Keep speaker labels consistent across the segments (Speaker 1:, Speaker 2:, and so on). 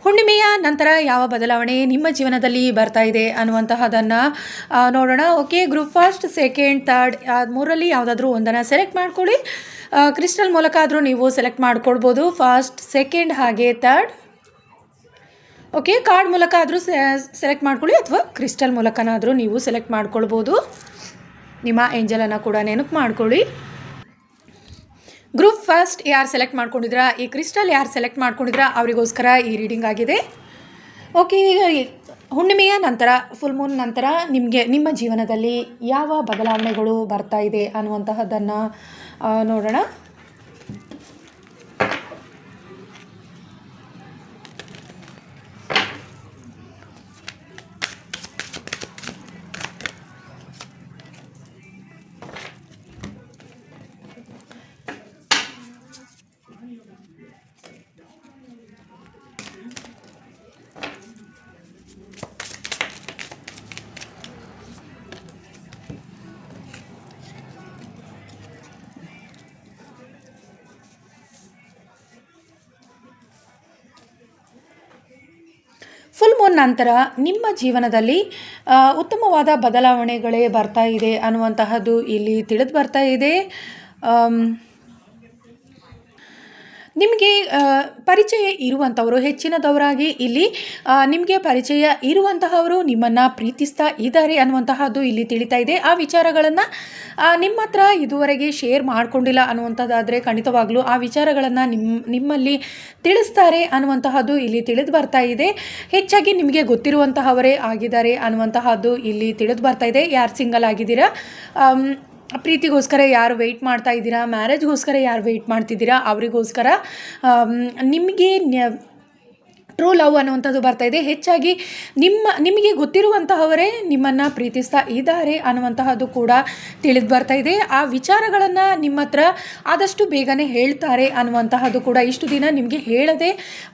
Speaker 1: ಹುಣ್ಣಿಮೆಯ ನಂತರ ಯಾವ ಬದಲಾವಣೆ ನಿಮ್ಮ ಜೀವನದಲ್ಲಿ ಬರ್ತಾ ಇದೆ ಅನ್ನುವಂತಹದನ್ನು ನೋಡೋಣ. Okay, group first, second, third ಮೂರಲ್ಲಿ ಯಾವುದಾದ್ರೂ ಒಂದನ್ನು ಸೆಲೆಕ್ಟ್ ಮಾಡ್ಕೊಳ್ಳಿ. ಕ್ರಿಸ್ಟಲ್ ಮೂಲಕ ಆದರೂ ನೀವು ಸೆಲೆಕ್ಟ್ ಮಾಡ್ಕೊಳ್ಬೋದು, ಫಸ್ಟ್, ಸೆಕೆಂಡ್ ಹಾಗೆ ಥರ್ಡ್. ಓಕೆ, ಕಾರ್ಡ್ ಮೂಲಕ ಆದರೂ ಸೆಲೆಕ್ಟ್ ಮಾಡ್ಕೊಳ್ಳಿ ಅಥವಾ ಕ್ರಿಸ್ಟಲ್ ಮೂಲಕನಾದರೂ ನೀವು ಸೆಲೆಕ್ಟ್ ಮಾಡ್ಕೊಳ್ಬೋದು. ನಿಮ್ಮ ಏಂಜಲನ್ನು ಕೂಡ ನೆನಪು ಮಾಡ್ಕೊಳ್ಳಿ. ಗ್ರೂಪ್ ಫಸ್ಟ್ ಯಾರು ಸೆಲೆಕ್ಟ್ ಮಾಡ್ಕೊಂಡಿದ್ರಾ, ಈ ಕ್ರಿಸ್ಟಲ್ ಯಾರು ಸೆಲೆಕ್ಟ್ ಮಾಡ್ಕೊಂಡಿದ್ರಾ ಅವರಿಗೋಸ್ಕರ ಈ ರೀಡಿಂಗ್ ಆಗಿದೆ. ಓಕೆ, ಹುಣ್ಣಿಮೆಯ ನಂತರ, ಫುಲ್ ಮೂನ್ ನಂತರ ನಿಮ್ಮ ಜೀವನದಲ್ಲಿ ಯಾವ ಬದಲಾವಣೆಗಳು ಬರ್ತಾ ಇದೆ ಅನ್ನುವಂತಹದ್ದನ್ನು ನೋಡೋಣ. ಫುಲ್ ಮೂನ್ ನಂತರ ನಿಮ್ಮ ಜೀವನದಲ್ಲಿ ಉತ್ತಮವಾದ ಬದಲಾವಣೆಗಳೇ ಬರ್ತಾ ಇದೆ ಅನ್ನುವಂತಹದ್ದು ಇಲ್ಲಿ ತಿಳಿದು ಬರ್ತಾ ಇದೆ. ನಿಮಗೆ ಪರಿಚಯ ಇರುವಂಥವರು, ಹೆಚ್ಚಿನದವರಾಗಿ ಇಲ್ಲಿ ನಿಮಗೆ ಪರಿಚಯ ಇರುವಂತಹವರು ನಿಮ್ಮನ್ನು ಪ್ರೀತಿಸ್ತಾ ಇದ್ದಾರೆ ಅನ್ನುವಂತಹದ್ದು ಇಲ್ಲಿ ತಿಳಿತಾ ಇದೆ. ಆ ವಿಚಾರಗಳನ್ನು ನಿಮ್ಮ ಹತ್ರ ಇದುವರೆಗೆ ಶೇರ್ ಮಾಡಿಕೊಂಡಿಲ್ಲ ಅನ್ನುವಂಥದ್ದಾದರೆ ಖಂಡಿತವಾಗ್ಲೂ ಆ ವಿಚಾರಗಳನ್ನು ನಿಮ್ಮಲ್ಲಿ ತಿಳಿಸ್ತಾರೆ ಅನ್ನುವಂತಹದ್ದು ಇಲ್ಲಿ ತಿಳಿದು ಬರ್ತಾ ಇದೆ. ಹೆಚ್ಚಾಗಿ ನಿಮಗೆ ಗೊತ್ತಿರುವಂತಹವರೇ ಆಗಿದ್ದಾರೆ ಅನ್ನುವಂತಹದ್ದು ಇಲ್ಲಿ ತಿಳಿದು ಬರ್ತಾ ಇದೆ. ಯಾರು ಸಿಂಗಲ್ ಆಗಿದ್ದೀರಾ, ಪ್ರೀತಿಗೋಸ್ಕರ ಯಾರು ವೆಯ್ಟ್ ಮಾಡ್ತಾ ಇದ್ದೀರಾ, ಮ್ಯಾರೇಜ್ಗೋಸ್ಕರ ಯಾರು ವೆಯ್ಟ್ ಮಾಡ್ತಿದ್ದೀರಾ ಅವರಿಗೋಸ್ಕರ ನಿಮಗೆ ಟ್ರೂ ಲವ್ ಅನ್ನುವಂಥದ್ದು ಬರ್ತಾ ಇದೆ. ಹೆಚ್ಚಾಗಿ ನಿಮಗೆ ಗೊತ್ತಿರುವಂತಹವರೇ ನಿಮ್ಮನ್ನು ಪ್ರೀತಿಸ್ತಾ ಇದ್ದಾರೆ ಅನ್ನುವಂತಹದ್ದು ಕೂಡ ತಿಳಿದು ಬರ್ತಾ ಇದೆ. ಆ ವಿಚಾರಗಳನ್ನು ನಿಮ್ಮ ಹತ್ರ ಆದಷ್ಟು ಬೇಗನೆ ಹೇಳ್ತಾರೆ ಅನ್ನುವಂತಹದ್ದು ಕೂಡ, ಇಷ್ಟು ದಿನ ನಿಮಗೆ ಹೇಳದೆ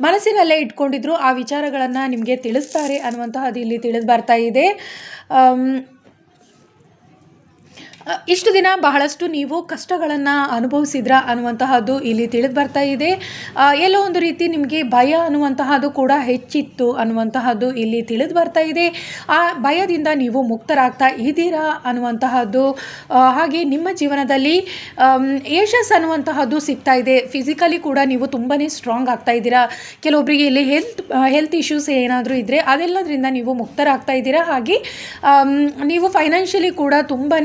Speaker 1: ಮನಸ್ಸಿನಲ್ಲೇ ಇಟ್ಕೊಂಡಿದ್ರು ಆ ವಿಚಾರಗಳನ್ನು ನಿಮಗೆ ತಿಳಿಸ್ತಾರೆ ಅನ್ನುವಂತಹದ್ದು ಇಲ್ಲಿ ತಿಳಿದು ಬರ್ತಾ ಇದೆ. ಇಷ್ಟು ದಿನ ಬಹಳಷ್ಟು ನೀವು ಕಷ್ಟಗಳನ್ನು ಅನುಭವಿಸಿದ್ರ ಅನ್ನುವಂತಹದ್ದು ಇಲ್ಲಿ ತಿಳಿದು ಬರ್ತಾ ಇದೆ. ಎಲ್ಲೋ ಒಂದು ರೀತಿ ನಿಮಗೆ ಭಯ ಅನ್ನುವಂತಹದ್ದು ಕೂಡ ಹೆಚ್ಚಿತ್ತು ಅನ್ನುವಂತಹದ್ದು ಇಲ್ಲಿ ತಿಳಿದು ಬರ್ತಾ ಇದೆ. ಆ ಭಯದಿಂದ ನೀವು ಮುಕ್ತರಾಗ್ತಾ ಇದ್ದೀರಾ ಅನ್ನುವಂತಹದ್ದು, ಹಾಗೆ ನಿಮ್ಮ ಜೀವನದಲ್ಲಿ ಯಶಸ್ಸು ಅನ್ನುವಂತಹದ್ದು ಸಿಗ್ತಾ ಇದೆ. ಫಿಸಿಕಲಿ ಕೂಡ ನೀವು ತುಂಬಾ ಸ್ಟ್ರಾಂಗ್ ಆಗ್ತಾ ಇದ್ದೀರಾ. ಕೆಲವೊಬ್ಬರಿಗೆ ಇಲ್ಲಿ ಹೆಲ್ತ್ ಇಶ್ಯೂಸ್ ಏನಾದರೂ ಇದ್ದರೆ ಅದೆಲ್ಲದರಿಂದ ನೀವು ಮುಕ್ತರಾಗ್ತಾ ಇದ್ದೀರಾ. ಹಾಗೆ ನೀವು ಫೈನಾನ್ಷಿಯಲಿ ಕೂಡ ತುಂಬಾ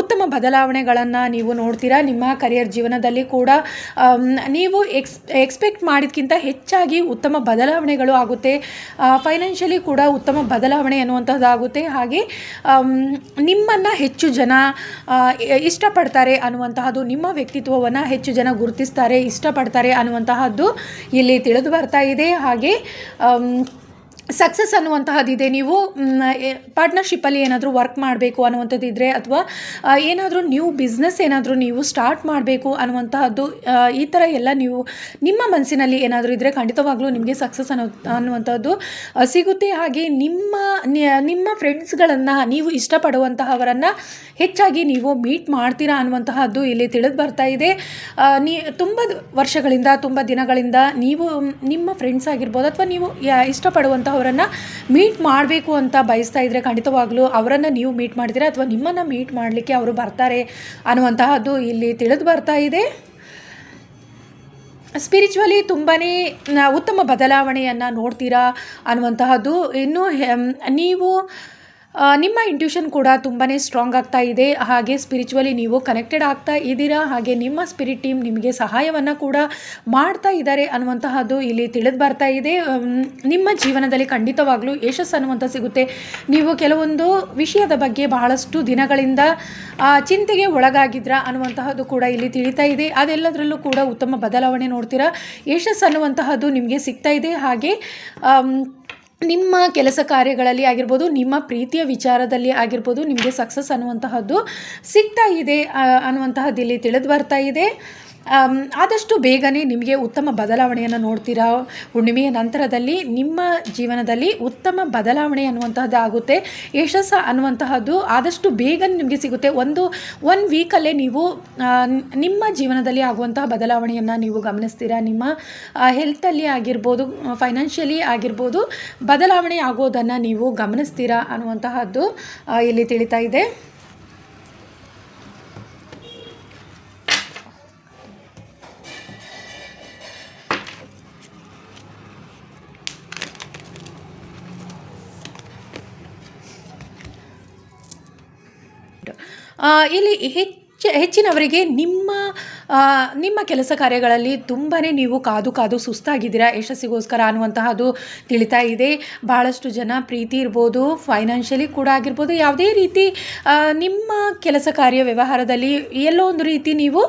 Speaker 1: ಉತ್ತಮ ಬದಲಾವಣೆಗಳನ್ನು ನೀವು ನೋಡ್ತೀರಾ. ನಿಮ್ಮ ಕರಿಯರ್ ಜೀವನದಲ್ಲಿ ಕೂಡ ನೀವು ಎಕ್ಸ್ಪೆಕ್ಟ್ ಮಾಡಿದ್ಕಿಂತ ಹೆಚ್ಚಾಗಿ ಉತ್ತಮ ಬದಲಾವಣೆಗಳು ಆಗುತ್ತೆ. ಫೈನಾನ್ಷಿಯಲಿ ಕೂಡ ಉತ್ತಮ ಬದಲಾವಣೆ ಅನ್ನುವಂಥದ್ದಾಗುತ್ತೆ. ಹಾಗೆ ನಿಮ್ಮನ್ನು ಹೆಚ್ಚು ಜನ ಇಷ್ಟಪಡ್ತಾರೆ ಅನ್ನುವಂತಹದ್ದು, ನಿಮ್ಮ ವ್ಯಕ್ತಿತ್ವವನ್ನು ಹೆಚ್ಚು ಜನ ಗುರುತಿಸ್ತಾರೆ, ಇಷ್ಟಪಡ್ತಾರೆ ಅನ್ನುವಂತಹದ್ದು ಇಲ್ಲಿ ತಿಳಿದು ಬರ್ತಾ ಇದೆ. ಹಾಗೆ ಸಕ್ಸಸ್ ಅನ್ನುವಂತಹದ್ದಿದೆ. ನೀವು ಪಾರ್ಟ್ನರ್ಶಿಪ್ಪಲ್ಲಿ ಏನಾದರೂ ವರ್ಕ್ ಮಾಡಬೇಕು ಅನ್ನುವಂಥದ್ದಿದ್ದರೆ ಅಥವಾ ಏನಾದರೂ ನ್ಯೂ ಬಿಸ್ನೆಸ್ ಏನಾದರೂ ನೀವು ಸ್ಟಾರ್ಟ್ ಮಾಡಬೇಕು ಅನ್ನುವಂತಹದ್ದು, ಈ ಥರ ಎಲ್ಲ ನೀವು ನಿಮ್ಮ ಮನಸ್ಸಿನಲ್ಲಿ ಏನಾದರೂ ಇದ್ದರೆ ಖಂಡಿತವಾಗ್ಲೂ ನಿಮಗೆ ಸಕ್ಸಸ್ ಅನ್ನುವಂಥದ್ದು ಸಿಗುತ್ತೆ. ಹಾಗೆ ನಿಮ್ಮ ಫ್ರೆಂಡ್ಸ್ಗಳನ್ನು, ನೀವು ಇಷ್ಟಪಡುವಂತಹವರನ್ನು ಹೆಚ್ಚಾಗಿ ನೀವು ಮೀಟ್ ಮಾಡ್ತೀರಾ ಅನ್ನುವಂತಹದ್ದು ಇಲ್ಲಿ ತಿಳಿದು ಬರ್ತಾ ಇದೆ. ತುಂಬ ವರ್ಷಗಳಿಂದ, ತುಂಬ ದಿನಗಳಿಂದ ನೀವು ನಿಮ್ಮ ಫ್ರೆಂಡ್ಸ್ ಆಗಿರ್ಬೋದು ಅಥವಾ ನೀವು ಇಷ್ಟಪಡುವಂತಹ ಅವರನ್ನು ಮೀಟ್ ಮಾಡಬೇಕು ಅಂತ ಬಯಸ್ತಾ ಇದ್ದರೆ ಖಂಡಿತವಾಗ್ಲೂ ಅವರನ್ನು ನೀವು ಮೀಟ್ ಮಾಡ್ತೀರಾ ಅಥವಾ ನಿಮ್ಮನ್ನು ಮೀಟ್ ಮಾಡಲಿಕ್ಕೆ ಅವರು ಬರ್ತಾರೆ ಅನ್ನುವಂತಹದ್ದು ಇಲ್ಲಿ ತಿಳಿದು ಬರ್ತಾ ಇದೆ. ಸ್ಪಿರಿಚುವಲಿ ತುಂಬಾ ಉತ್ತಮ ಬದಲಾವಣೆಯನ್ನು ನೋಡ್ತೀರಾ ಅನ್ನುವಂತಹದ್ದು. ಇನ್ನು ನೀವು ನಿಮ್ಮ ಇಂಟ್ಯೂಷನ್ ಕೂಡ ತುಂಬಾ ಸ್ಟ್ರಾಂಗ್ ಆಗ್ತಾ ಇದೆ. ಹಾಗೆ ಸ್ಪಿರಿಚುವಲಿ ನೀವು ಕನೆಕ್ಟೆಡ್ ಆಗ್ತಾ ಇದ್ದೀರಾ. ಹಾಗೆ ನಿಮ್ಮ ಸ್ಪಿರಿಟ್ ಟೀಮ್ ನಿಮಗೆ ಸಹಾಯವನ್ನು ಕೂಡ ಮಾಡ್ತಾ ಇದ್ದಾರೆ ಅನ್ನುವಂತಹದ್ದು ಇಲ್ಲಿ ತಿಳಿದು ಬರ್ತಾ ಇದೆ. ನಿಮ್ಮ ಜೀವನದಲ್ಲಿ ಖಂಡಿತವಾಗ್ಲೂ ಯಶಸ್ಸು ಅನ್ನುವಂಥ ಸಿಗುತ್ತೆ. ನೀವು ಕೆಲವೊಂದು ವಿಷಯದ ಬಗ್ಗೆ ಬಹಳಷ್ಟು ದಿನಗಳಿಂದ ಚಿಂತೆಗೆ ಒಳಗಾಗಿದ್ರ ಅನ್ನುವಂತಹದ್ದು ಕೂಡ ಇಲ್ಲಿ ತಿಳಿತಾ ಇದೆ. ಅದೆಲ್ಲದರಲ್ಲೂ ಕೂಡ ಉತ್ತಮ ಬದಲಾವಣೆ ನೋಡ್ತೀರಾ. ಯಶಸ್ಸು ಅನ್ನುವಂತಹದ್ದು ನಿಮಗೆ ಸಿಗ್ತಾ ಇದೆ. ಹಾಗೆ ನಿಮ್ಮ ಕೆಲಸ ಕಾರ್ಯಗಳಲ್ಲಿ ಆಗಿರ್ಬೋದು, ನಿಮ್ಮ ಪ್ರೀತಿಯ ವಿಚಾರದಲ್ಲಿ ಆಗಿರ್ಬೋದು ನಿಮಗೆ ಸಕ್ಸಸ್ ಅನ್ನುವಂತಹದ್ದು ಸಿಗ್ತಾ ಇದೆ ಅನ್ನುವಂತಹದ್ದು ಇಲ್ಲಿ ತಿಳಿದು ಬರ್ತಾ ಇದೆ. ಆದಷ್ಟು ಬೇಗನೆ ನಿಮಗೆ ಉತ್ತಮ ಬದಲಾವಣೆಯನ್ನು ನೋಡ್ತೀರಾ. ಹುಣ್ಣಿಮೆಯ ನಂತರದಲ್ಲಿ ನಿಮ್ಮ ಜೀವನದಲ್ಲಿ ಉತ್ತಮ ಬದಲಾವಣೆ ಅನ್ನುವಂತಹದ್ದು ಆಗುತ್ತೆ. ಯಶಸ್ಸು ಅನ್ನುವಂತಹದ್ದು ಆದಷ್ಟು ಬೇಗನೆ ನಿಮಗೆ ಸಿಗುತ್ತೆ. ಒನ್ ವೀಕಲ್ಲೇ ನೀವು ನಿಮ್ಮ ಜೀವನದಲ್ಲಿ ಆಗುವಂತಹ ಬದಲಾವಣೆಯನ್ನು ನೀವು ಗಮನಿಸ್ತೀರಾ. ನಿಮ್ಮ ಹೆಲ್ತಲ್ಲಿ ಆಗಿರ್ಬೋದು, ಫೈನಾನ್ಷಿಯಲಿ ಆಗಿರ್ಬೋದು, ಬದಲಾವಣೆ ಆಗೋದನ್ನು ನೀವು ಗಮನಿಸ್ತೀರಾ ಅನ್ನುವಂತಹದ್ದು ಇಲ್ಲಿ ತಿಳಿತಾ ಇದೆ. ಇಲ್ಲಿ ಹೆಚ್ಚಿನವರಿಗೆ ನಿಮ್ಮ ಕೆಲಸ ಕಾರ್ಯಗಳಲ್ಲಿ ತುಂಬಾ ನೀವು ಕಾದು ಸುಸ್ತಾಗಿದ್ದೀರಾ ಯಶಸ್ಸಿಗೋಸ್ಕರ ಅನ್ನುವಂತಹದ್ದು ತಿಳಿತಾ ಇದೆ. ಬಹಳಷ್ಟು ಜನ ಪ್ರೀತಿ ಇರ್ಬೋದು, ಫೈನಾನ್ಷಿಯಲಿ ಕೂಡ ಆಗಿರ್ಬೋದು, ಯಾವುದೇ ರೀತಿ ನಿಮ್ಮ ಕೆಲಸ ಕಾರ್ಯ ವ್ಯವಹಾರದಲ್ಲಿ ಎಲ್ಲೋ ಒಂದು ರೀತಿ ನೀವು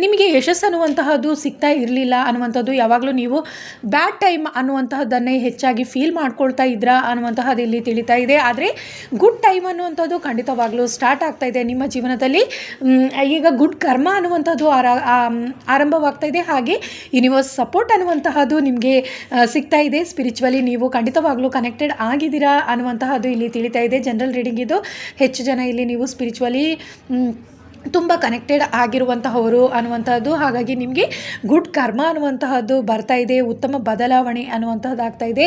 Speaker 1: ನಿಮಗೆ ಯಶಸ್ಸು ಅನ್ನುವಂತಹದ್ದು ಸಿಗ್ತಾ ಇರಲಿಲ್ಲ ಅನ್ನುವಂಥದ್ದು, ಯಾವಾಗಲೂ ನೀವು ಬ್ಯಾಡ್ ಟೈಮ್ ಅನ್ನುವಂತಹದ್ದನ್ನೇ ಹೆಚ್ಚಾಗಿ ಫೀಲ್ ಮಾಡ್ಕೊಳ್ತಾ ಇದ್ರಾ ಅನ್ನುವಂತಹದ್ದು ಇಲ್ಲಿ ತಿಳಿತಾ ಇದೆ. ಆದರೆ ಗುಡ್ ಟೈಮ್ ಅನ್ನುವಂಥದ್ದು ಖಂಡಿತವಾಗಲೂ ಸ್ಟಾರ್ಟ್ ಆಗ್ತಾ ಇದೆ ನಿಮ್ಮ ಜೀವನದಲ್ಲಿ. ಈಗ ಗುಡ್ ಕರ್ಮ ಅನ್ನುವಂಥದ್ದು ಆರಂಭವಾಗ್ತಾ ಇದೆ. ಹಾಗೆ ಯೂನಿವರ್ಸ್ ಸಪೋರ್ಟ್ ಅನ್ನುವಂತಹದ್ದು ನಿಮಗೆ ಸಿಗ್ತಾ ಇದೆ. ಸ್ಪಿರಿಚುವಲಿ ನೀವು ಖಂಡಿತವಾಗ್ಲೂ ಕನೆಕ್ಟೆಡ್ ಆಗಿದ್ದೀರಾ ಅನ್ನುವಂತಹದ್ದು ಇಲ್ಲಿ ತಿಳಿತಾ ಇದೆ. ಜನರಲ್ ರೀಡಿಂಗ್ ಇದು. ಹೆಚ್ಚು ಜನ ಇಲ್ಲಿ ನೀವು ಸ್ಪಿರಿಚುವಲಿ ತುಂಬ ಕನೆಕ್ಟೆಡ್ ಆಗಿರುವಂತಹವರು ಅನ್ನುವಂಥದ್ದು. ಹಾಗಾಗಿ ನಿಮಗೆ ಗುಡ್ ಕರ್ಮ ಅನ್ನುವಂತಹದ್ದು ಬರ್ತಾ ಇದೆ. ಉತ್ತಮ ಬದಲಾವಣೆ ಅನ್ನುವಂಥದ್ದು ಆಗ್ತಾ ಇದೆ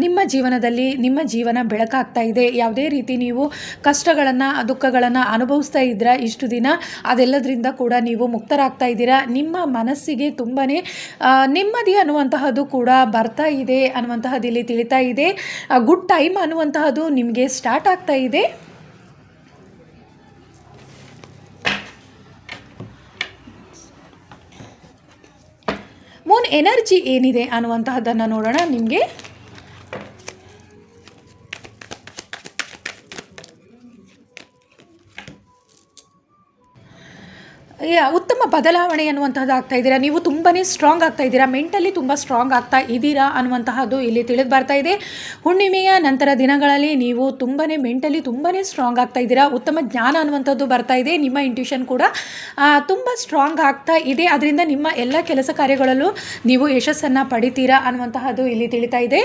Speaker 1: ನಿಮ್ಮ ಜೀವನದಲ್ಲಿ. ನಿಮ್ಮ ಜೀವನ ಬೆಳಕಾಗ್ತಾ ಇದೆ. ಯಾವುದೇ ರೀತಿ ನೀವು ಕಷ್ಟಗಳನ್ನು, ದುಃಖಗಳನ್ನು ಅನುಭವಿಸ್ತಾ ಇದ್ದೀರಾ ಇಷ್ಟು ದಿನ, ಅದೆಲ್ಲದರಿಂದ ಕೂಡ ನೀವು ಮುಕ್ತರಾಗ್ತಾ ಇದ್ದೀರಾ. ನಿಮ್ಮ ಮನಸ್ಸಿಗೆ ತುಂಬಾ ನೆಮ್ಮದಿ ಅನ್ನುವಂತಹದ್ದು ಕೂಡ ಬರ್ತಾ ಇದೆ ಅನ್ನುವಂತಹದ್ದು ಇಲ್ಲಿ ತಿಳಿತಾ ಇದೆ. ಗುಡ್ ಟೈಮ್ ಅನ್ನುವಂತಹದ್ದು ನಿಮಗೆ ಸ್ಟಾರ್ಟ್ ಆಗ್ತಾ ಇದೆ. ಮೂನ್ ಎನರ್ಜಿ ಏನಿದೆ ಅನ್ನುವಂತಹದ್ದನ್ನು ನೋಡೋಣ. ನಿಮಗೆ ಉತ್ತಮ ಬದಲಾವಣೆ ಅನ್ನುವಂಥದ್ದು ಆಗ್ತಾ ಇದ್ದೀರಾ. ನೀವು ತುಂಬಾ ಸ್ಟ್ರಾಂಗ್ ಆಗ್ತಾ ಇದ್ದೀರಾ, ಮೆಂಟಲಿ ತುಂಬ ಸ್ಟ್ರಾಂಗ್ ಆಗ್ತಾ ಇದ್ದೀರಾ ಅನ್ನುವಂತಹದ್ದು ಇಲ್ಲಿ ತಿಳಿದು ಬರ್ತಾ ಇದೆ. ಹುಣ್ಣಿಮೆಯ ನಂತರ ದಿನಗಳಲ್ಲಿ ನೀವು ಮೆಂಟಲಿ ತುಂಬಾ ಸ್ಟ್ರಾಂಗ್ ಆಗ್ತಾ ಇದ್ದೀರಾ. ಉತ್ತಮ ಜ್ಞಾನ ಅನ್ನುವಂಥದ್ದು ಬರ್ತಾ ಇದೆ. ನಿಮ್ಮ ಇಂಟ್ಯೂಷನ್ ಕೂಡ ತುಂಬ ಸ್ಟ್ರಾಂಗ್ ಆಗ್ತಾ ಇದೆ. ಅದರಿಂದ ನಿಮ್ಮ ಎಲ್ಲ ಕೆಲಸ ಕಾರ್ಯಗಳಲ್ಲೂ ನೀವು ಯಶಸ್ಸನ್ನು ಪಡಿತೀರಾ ಅನ್ನುವಂತಹದ್ದು ಇಲ್ಲಿ ತಿಳಿತಾ ಇದೆ.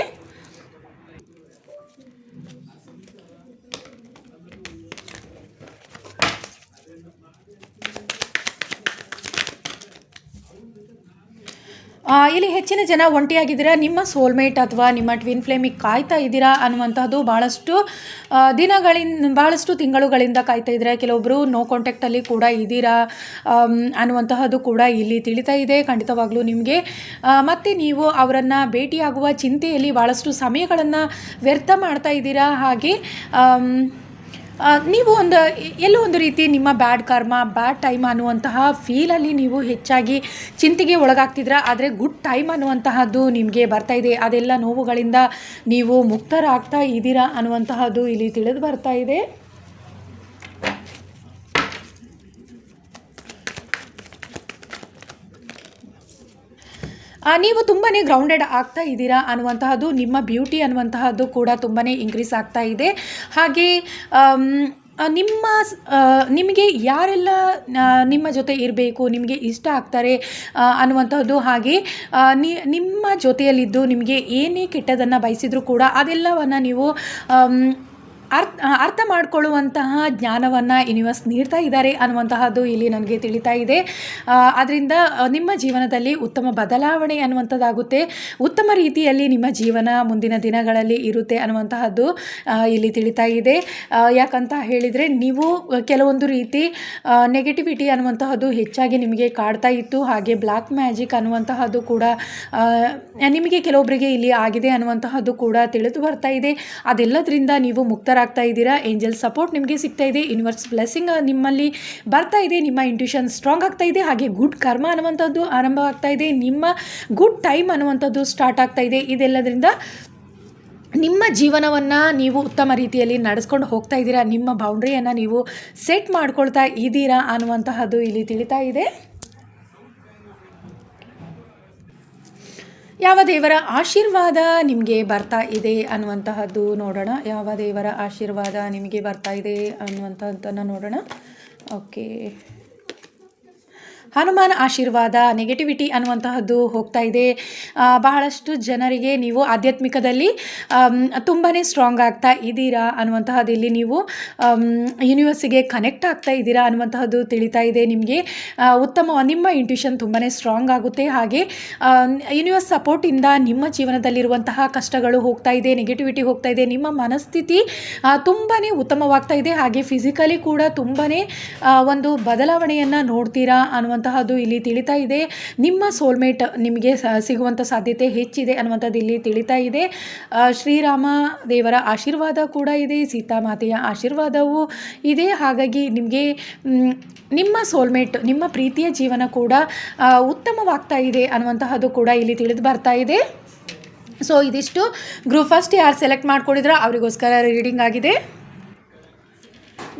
Speaker 1: ಇಲ್ಲಿ ಹೆಚ್ಚಿನ ಜನ ಒಂಟಿಯಾಗಿದ್ದೀರಾ. ನಿಮ್ಮ ಸೋಲ್ಮೇಟ್ ಅಥವಾ ನಿಮ್ಮ ಟ್ವಿನ್ ಫ್ಲೇಮಿಗೆ ಕಾಯ್ತಾ ಇದ್ದೀರಾ ಅನ್ನುವಂಥದ್ದು ಬಹಳಷ್ಟು ತಿಂಗಳುಗಳಿಂದ ಕಾಯ್ತಾ ಇದ್ದೀರಾ. ಕೆಲವೊಬ್ಬರು ನೋ ಕಾಂಟ್ಯಾಕ್ಟಲ್ಲಿ ಕೂಡ ಇದ್ದೀರಾ ಅನ್ನುವಂತಹದ್ದು ಕೂಡ ಇಲ್ಲಿ ತಿಳಿತಾ ಇದೆ. ಖಂಡಿತವಾಗ್ಲೂ ನಿಮಗೆ ಮತ್ತು ನೀವು ಅವರನ್ನು ಭೇಟಿಯಾಗುವ ಚಿಂತೆಯಲ್ಲಿ ಭಾಳಷ್ಟು ಸಮಯಗಳನ್ನು ವ್ಯರ್ಥ ಮಾಡ್ತಾ ಇದ್ದೀರಾ. ಹಾಗೆ ನೀವು ಎಲ್ಲೋ ಒಂದು ರೀತಿ ನಿಮ್ಮ ಬ್ಯಾಡ್ ಕರ್ಮ, ಬ್ಯಾಡ್ ಟೈಮ್ ಅನ್ನುವಂತಹ ಫೀಲಲ್ಲಿ ನೀವು ಹೆಚ್ಚಾಗಿ ಚಿಂತೆಗೆ ಒಳಗಾಗ್ತಿದ್ದೀರಾ. ಆದರೆ ಗುಡ್ ಟೈಮ್ ಅನ್ನುವಂತಹದ್ದು ನಿಮಗೆ ಬರ್ತಾ ಇದೆ. ಅದೆಲ್ಲ ನೋವುಗಳಿಂದ ನೀವು ಮುಕ್ತರಾಗ್ತಾ ಇದ್ದೀರಾ ಅನ್ನುವಂತಹದ್ದು ಇಲ್ಲಿ ತಿಳಿದು ಬರ್ತಾ ಇದೆ. ನೀವು ತುಂಬಾ ಗ್ರೌಂಡೆಡ್ ಆಗ್ತಾ ಇದ್ದೀರಾ ಅನ್ನುವಂತಹದ್ದು, ನಿಮ್ಮ ಬ್ಯೂಟಿ ಅನ್ನುವಂತಹದ್ದು ಕೂಡ ತುಂಬಾ ಇನ್ಕ್ರೀಸ್ ಆಗ್ತಾ ಇದೆ. ಹಾಗೆ ನಿಮಗೆ ಯಾರೆಲ್ಲ ನಿಮ್ಮ ಜೊತೆ ಇರಬೇಕು, ನಿಮಗೆ ಇಷ್ಟ ಆಗ್ತಾರೆ ಅನ್ನುವಂತಹದ್ದು, ಹಾಗೆ ನಿಮ್ಮ ಜೊತೆಯಲ್ಲಿದ್ದು ನಿಮಗೆ ಏನೇ ಕೆಟ್ಟದನ್ನು ಬಯಸಿದರೂ ಕೂಡ ಅದೆಲ್ಲವನ್ನು ನೀವು ಅರ್ಥ ಮಾಡಿಕೊಳ್ಳುವಂತಹ ಜ್ಞಾನವನ್ನು ಯೂನಿವರ್ಸ್ ನೀಡ್ತಾ ಇದ್ದಾರೆ ಅನ್ನುವಂತಹದ್ದು ಇಲ್ಲಿ ನನಗೆ ತಿಳಿತಾ ಇದೆ. ಅದರಿಂದ ನಿಮ್ಮ ಜೀವನದಲ್ಲಿ ಉತ್ತಮ ಬದಲಾವಣೆ ಅನ್ನುವಂಥದ್ದಾಗುತ್ತೆ. ಉತ್ತಮ ರೀತಿಯಲ್ಲಿ ನಿಮ್ಮ ಜೀವನ ಮುಂದಿನ ದಿನಗಳಲ್ಲಿ ಇರುತ್ತೆ ಅನ್ನುವಂತಹದ್ದು ಇಲ್ಲಿ ತಿಳಿತಾ ಇದೆ. ಯಾಕಂತ ಹೇಳಿದರೆ ನೀವು ಕೆಲವೊಂದು ರೀತಿ ನೆಗೆಟಿವಿಟಿ ಅನ್ನುವಂತಹದ್ದು ಹೆಚ್ಚಾಗಿ ನಿಮಗೆ ಕಾಡ್ತಾ ಇತ್ತು. ಹಾಗೆ ಬ್ಲ್ಯಾಕ್ ಮ್ಯಾಜಿಕ್ ಅನ್ನುವಂತಹದ್ದು ಕೂಡ ನಿಮಗೆ ಕೆಲವೊಬ್ಬರಿಗೆ ಇಲ್ಲಿ ಆಗಿದೆ ಅನ್ನುವಂತಹದ್ದು ಕೂಡ ತಿಳಿದು ಬರ್ತಾ ಇದೆ. ಅದೆಲ್ಲದರಿಂದ ನೀವು ಮುಕ್ತರಾಗ್ತಾ ಇದ್ದೀರಾ. ಏಂಜಲ್ ಸಪೋರ್ಟ್ ನಿಮಗೆ ಸಿಗ್ತಾ ಇದೆ. ಯೂನಿವರ್ಸ್ ಬ್ಲೆಸ್ಸಿಂಗ್ ನಿಮ್ಮಲ್ಲಿ ಬರ್ತಾ ಇದೆ. ನಿಮ್ಮ ಇಂಟ್ಯೂಷನ್ ಸ್ಟ್ರಾಂಗ್ ಆಗ್ತಾ ಇದೆ. ಹಾಗೆ ಗುಡ್ ಕರ್ಮ ಅನ್ನುವಂಥದ್ದು ಆರಂಭ ಆಗ್ತಾ ಇದೆ. ನಿಮ್ಮ ಗುಡ್ ಟೈಮ್ ಅನ್ನುವಂಥದ್ದು ಸ್ಟಾರ್ಟ್ ಆಗ್ತಾ ಇದೆ. ಇದೆಲ್ಲದರಿಂದ ನಿಮ್ಮ ಜೀವನವನ್ನು ನೀವು ಉತ್ತಮ ರೀತಿಯಲ್ಲಿ ನಡೆಸ್ಕೊಂಡು ಹೋಗ್ತಾ ಇದ್ದೀರಾ. ನಿಮ್ಮ ಬೌಂಡ್ರಿಯನ್ನು ನೀವು ಸೆಟ್ ಮಾಡ್ಕೊಳ್ತಾ ಇದ್ದೀರಾ ಅನ್ನುವಂತಹದ್ದು ಇಲ್ಲಿ ತಿಳಿತಾ ಇದೆ. ಯಾವ ದೇವರ ಆಶೀರ್ವಾದ ನಿಮಗೆ ಬರ್ತಾ ಇದೆ ಅನ್ನುವಂತಹದ್ದು ನೋಡೋಣ. ಯಾವ ದೇವರ ಆಶೀರ್ವಾದ ನಿಮಗೆ ಬರ್ತಾ ಇದೆ ಅನ್ನುವಂಥದ್ದನ್ನು ನೋಡೋಣ. ಓಕೆ, ಹನುಮಾನ್ ಆಶೀರ್ವಾದ, ನೆಗೆಟಿವಿಟಿ ಅನ್ನುವಂತಹದ್ದು ಹೋಗ್ತಾ ಇದೆ. ಬಹಳಷ್ಟು ಜನರಿಗೆ ನೀವು ಆಧ್ಯಾತ್ಮಿಕದಲ್ಲಿ ತುಂಬಾ ಸ್ಟ್ರಾಂಗ್ ಆಗ್ತಾ ಇದ್ದೀರಾ ಅನ್ನುವಂತಹದ್ದು, ಇಲ್ಲಿ ನೀವು ಯೂನಿವರ್ಸಿಗೆ ಕನೆಕ್ಟ್ ಆಗ್ತಾ ಇದ್ದೀರಾ ಅನ್ನುವಂತಹದ್ದು ತಿಳಿತಾ ಇದೆ. ನಿಮಗೆ ನಿಮ್ಮ ಇಂಟ್ಯೂಷನ್ ತುಂಬಾ ಸ್ಟ್ರಾಂಗ್ ಆಗುತ್ತೆ. ಹಾಗೆ ಯೂನಿವರ್ಸ್ ಸಪೋರ್ಟಿಂದ ನಿಮ್ಮ ಜೀವನದಲ್ಲಿರುವಂತಹ ಕಷ್ಟಗಳು ಹೋಗ್ತಾ ಇದೆ, ನೆಗೆಟಿವಿಟಿ ಹೋಗ್ತಾ ಇದೆ, ನಿಮ್ಮ ಮನಸ್ಥಿತಿ ತುಂಬಾ ಉತ್ತಮವಾಗ್ತಾ ಇದೆ. ಹಾಗೆ ಫಿಸಿಕಲಿ ಕೂಡ ತುಂಬಾ ಒಂದು ಬದಲಾವಣೆಯನ್ನು ನೋಡ್ತೀರಾ ಅನ್ನುವಂತಹದ್ದು ಇಲ್ಲಿ ತಿಳಿತಾ ಇದೆ. ನಿಮ್ಮ ಸೋಲ್ಮೇಟ್ ನಿಮಗೆ ಸಿಗುವಂಥ ಸಾಧ್ಯತೆ ಹೆಚ್ಚಿದೆ ಅನ್ನುವಂಥದ್ದು ಇಲ್ಲಿ ತಿಳಿತಾ ಇದೆ. ಶ್ರೀರಾಮ ದೇವರ ಆಶೀರ್ವಾದ ಕೂಡ ಇದೆ, ಸೀತಾಮಾತೆಯ ಆಶೀರ್ವಾದವೂ ಇದೆ. ಹಾಗಾಗಿ ನಿಮಗೆ ನಿಮ್ಮ ಸೋಲ್ಮೇಟ್, ನಿಮ್ಮ ಪ್ರೀತಿಯ ಜೀವನ ಕೂಡ ಉತ್ತಮವಾಗ್ತಾ ಇದೆ ಅನ್ನುವಂತಹದ್ದು ಕೂಡ ಇಲ್ಲಿ ತಿಳಿದು ಬರ್ತಾ ಇದೆ. ಸೊ ಇದಿಷ್ಟು ಗ್ರೂಪ್ ಫಸ್ಟ್ ಯಾರು ಸೆಲೆಕ್ಟ್ ಮಾಡ್ಕೊಂಡಿದ್ರೋ ಅವರಿಗೋಸ್ಕರ ರೀಡಿಂಗ್ ಆಗಿದೆ.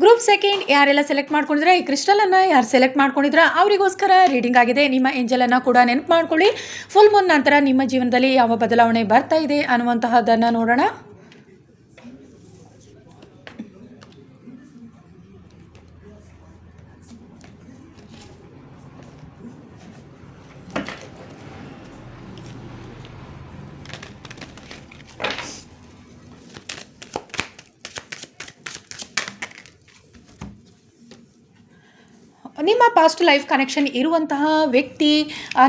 Speaker 1: ಗ್ರೂಪ್ ಸೆಕೆಂಡ್ ಯಾರೆಲ್ಲ ಸೆಲೆಕ್ಟ್ ಮಾಡ್ಕೊಂಡಿದ್ರೆ, ಈ ಕ್ರಿಸ್ಟಲನ್ನು ಯಾರು ಸೆಲೆಕ್ಟ್ ಮಾಡ್ಕೊಂಡಿದ್ರೆ ಅವರಿಗೋಸ್ಕರ ರೀಡಿಂಗ್ ಆಗಿದೆ. ನಿಮ್ಮ ಏಂಜಲನ್ನು ಕೂಡ ನೆನಪು ಮಾಡ್ಕೊಳ್ಳಿ. ಫುಲ್ ಮೂನ್ ನಂತರ ನಿಮ್ಮ ಜೀವನದಲ್ಲಿ ಯಾವ ಬದಲಾವಣೆ ಬರ್ತಾ ಇದೆ ಅನ್ನುವಂತಹದ್ದನ್ನು ನೋಡೋಣ. ನಿಮ್ಮ ಪಾಸ್ಟ್ ಲೈಫ್ ಕನೆಕ್ಷನ್ ಇರುವಂತಹ ವ್ಯಕ್ತಿ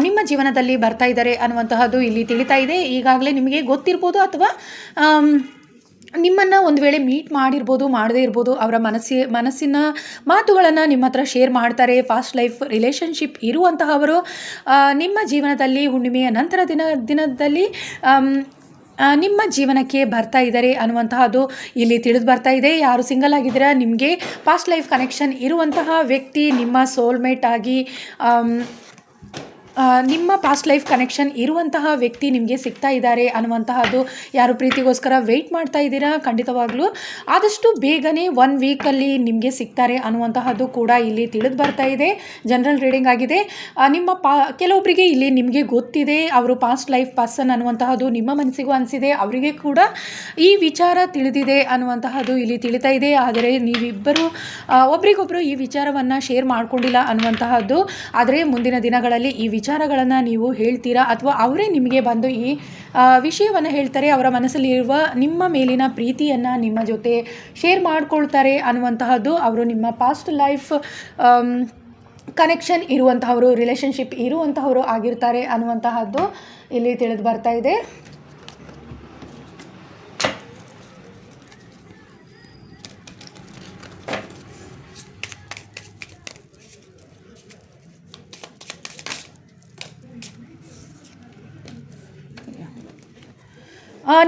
Speaker 1: ನಿಮ್ಮ ಜೀವನದಲ್ಲಿ ಬರ್ತಾ ಇದ್ದಾರೆ ಅನ್ನುವಂತಹದ್ದು ಇಲ್ಲಿ ತಿಳಿತಾ ಇದೆ. ಈಗಾಗಲೇ ನಿಮಗೆ ಗೊತ್ತಿರ್ಬೋದು ಅಥವಾ ನಿಮ್ಮನ್ನು ಒಂದು ವೇಳೆ ಮೀಟ್ ಮಾಡಿರ್ಬೋದು, ಮಾಡದೇ ಇರ್ಬೋದು. ಅವರ ಮನಸ್ಸಿನ ಮಾತುಗಳನ್ನು ನಿಮ್ಮ ಹತ್ರ ಶೇರ್ ಮಾಡ್ತಾರೆ. ಫಾಸ್ಟ್ ಲೈಫ್ ರಿಲೇಷನ್ಶಿಪ್ ಇರುವಂತಹವರು ನಿಮ್ಮ ಜೀವನದಲ್ಲಿ ಹುಣ್ಣಿಮೆಯ ನಂತರ ದಿನದಲ್ಲಿ ನಿಮ್ಮ ಜೀವನಕ್ಕೆ ಬರ್ತಾ ಇದ್ದಾರೆ ಅನ್ನುವಂತಹದ್ದು ಇಲ್ಲಿ ತಿಳಿದು ಬರ್ತಾ ಇದೆ. ಯಾರು ಸಿಂಗಲ್ ಆಗಿದ್ದೀರಾ, ನಿಮಗೆ ಪಾಸ್ಟ್ ಲೈಫ್ ಕನೆಕ್ಷನ್ ಇರುವಂತಹ ವ್ಯಕ್ತಿ ನಿಮ್ಮ ಸೋಲ್ಮೇಟ್ ಆಗಿ ನಿಮ್ಮ ಪಾಸ್ಟ್ ಲೈಫ್ ಕನೆಕ್ಷನ್ ಇರುವಂತಹ ವ್ಯಕ್ತಿ ನಿಮಗೆ ಸಿಗ್ತಾ ಇದ್ದಾರೆ ಅನ್ನುವಂತಹದ್ದು. ಯಾರು ಪ್ರೀತಿಗೋಸ್ಕರ ವೆಯ್ಟ್ ಮಾಡ್ತಾ ಇದ್ದೀರಾ, ಖಂಡಿತವಾಗ್ಲೂ ಆದಷ್ಟು ಬೇಗನೆ 1 ವೀಕಲ್ಲಿ ನಿಮಗೆ ಸಿಗ್ತಾರೆ ಅನ್ನುವಂತಹದ್ದು ಕೂಡ ಇಲ್ಲಿ ತಿಳಿದು ಬರ್ತಾ ಇದೆ. ಜನರಲ್ ರೀಡಿಂಗ್ ಆಗಿದೆ. ಕೆಲವೊಬ್ಬರಿಗೆ ಇಲ್ಲಿ ನಿಮಗೆ ಗೊತ್ತಿದೆ, ಅವರು ಪಾಸ್ಟ್ ಲೈಫ್ ಪರ್ಸನ್ ಅನ್ನುವಂತಹದ್ದು ನಿಮ್ಮ ಮನಸ್ಸಿಗೂ ಅನಿಸಿದೆ, ಅವರಿಗೆ ಕೂಡ ಈ ವಿಚಾರ ತಿಳಿದಿದೆ ಅನ್ನುವಂತಹದ್ದು ಇಲ್ಲಿ ತಿಳಿತಾ ಇದೆ. ಆದರೆ ನೀವಿಬ್ಬರು ಒಬ್ರಿಗೊಬ್ಬರು ಈ ವಿಚಾರವನ್ನು ಶೇರ್ ಮಾಡ್ಕೊಂಡಿಲ್ಲ ಅನ್ನುವಂತಹದ್ದು. ಆದರೆ ಮುಂದಿನ ದಿನಗಳಲ್ಲಿ ಈ ವಿಚಾರಗಳನ್ನು ನೀವು ಹೇಳ್ತೀರಾ ಅಥವಾ ಅವರೇ ನಿಮಗೆ ಬಂದು ಈ ವಿಷಯವನ್ನು ಹೇಳ್ತಾರೆ. ಅವರ ಮನಸ್ಸಲ್ಲಿರುವ ನಿಮ್ಮ ಮೇಲಿನ ಪ್ರೀತಿಯನ್ನು ನಿಮ್ಮ ಜೊತೆ ಶೇರ್ ಮಾಡ್ಕೊಳ್ತಾರೆ ಅನ್ನುವಂತಹದ್ದು. ಅವರು ನಿಮ್ಮ ಪಾಸ್ಟ್ ಲೈಫ್ ಕನೆಕ್ಷನ್ ಇರುವಂತಹವರು, ರಿಲೇಷನ್ಶಿಪ್ ಇರುವಂತಹವರು ಆಗಿರ್ತಾರೆ ಅನ್ನುವಂತಹದ್ದು ಇಲ್ಲಿ ತಿಳಿದು ಬರ್ತಾ ಇದೆ.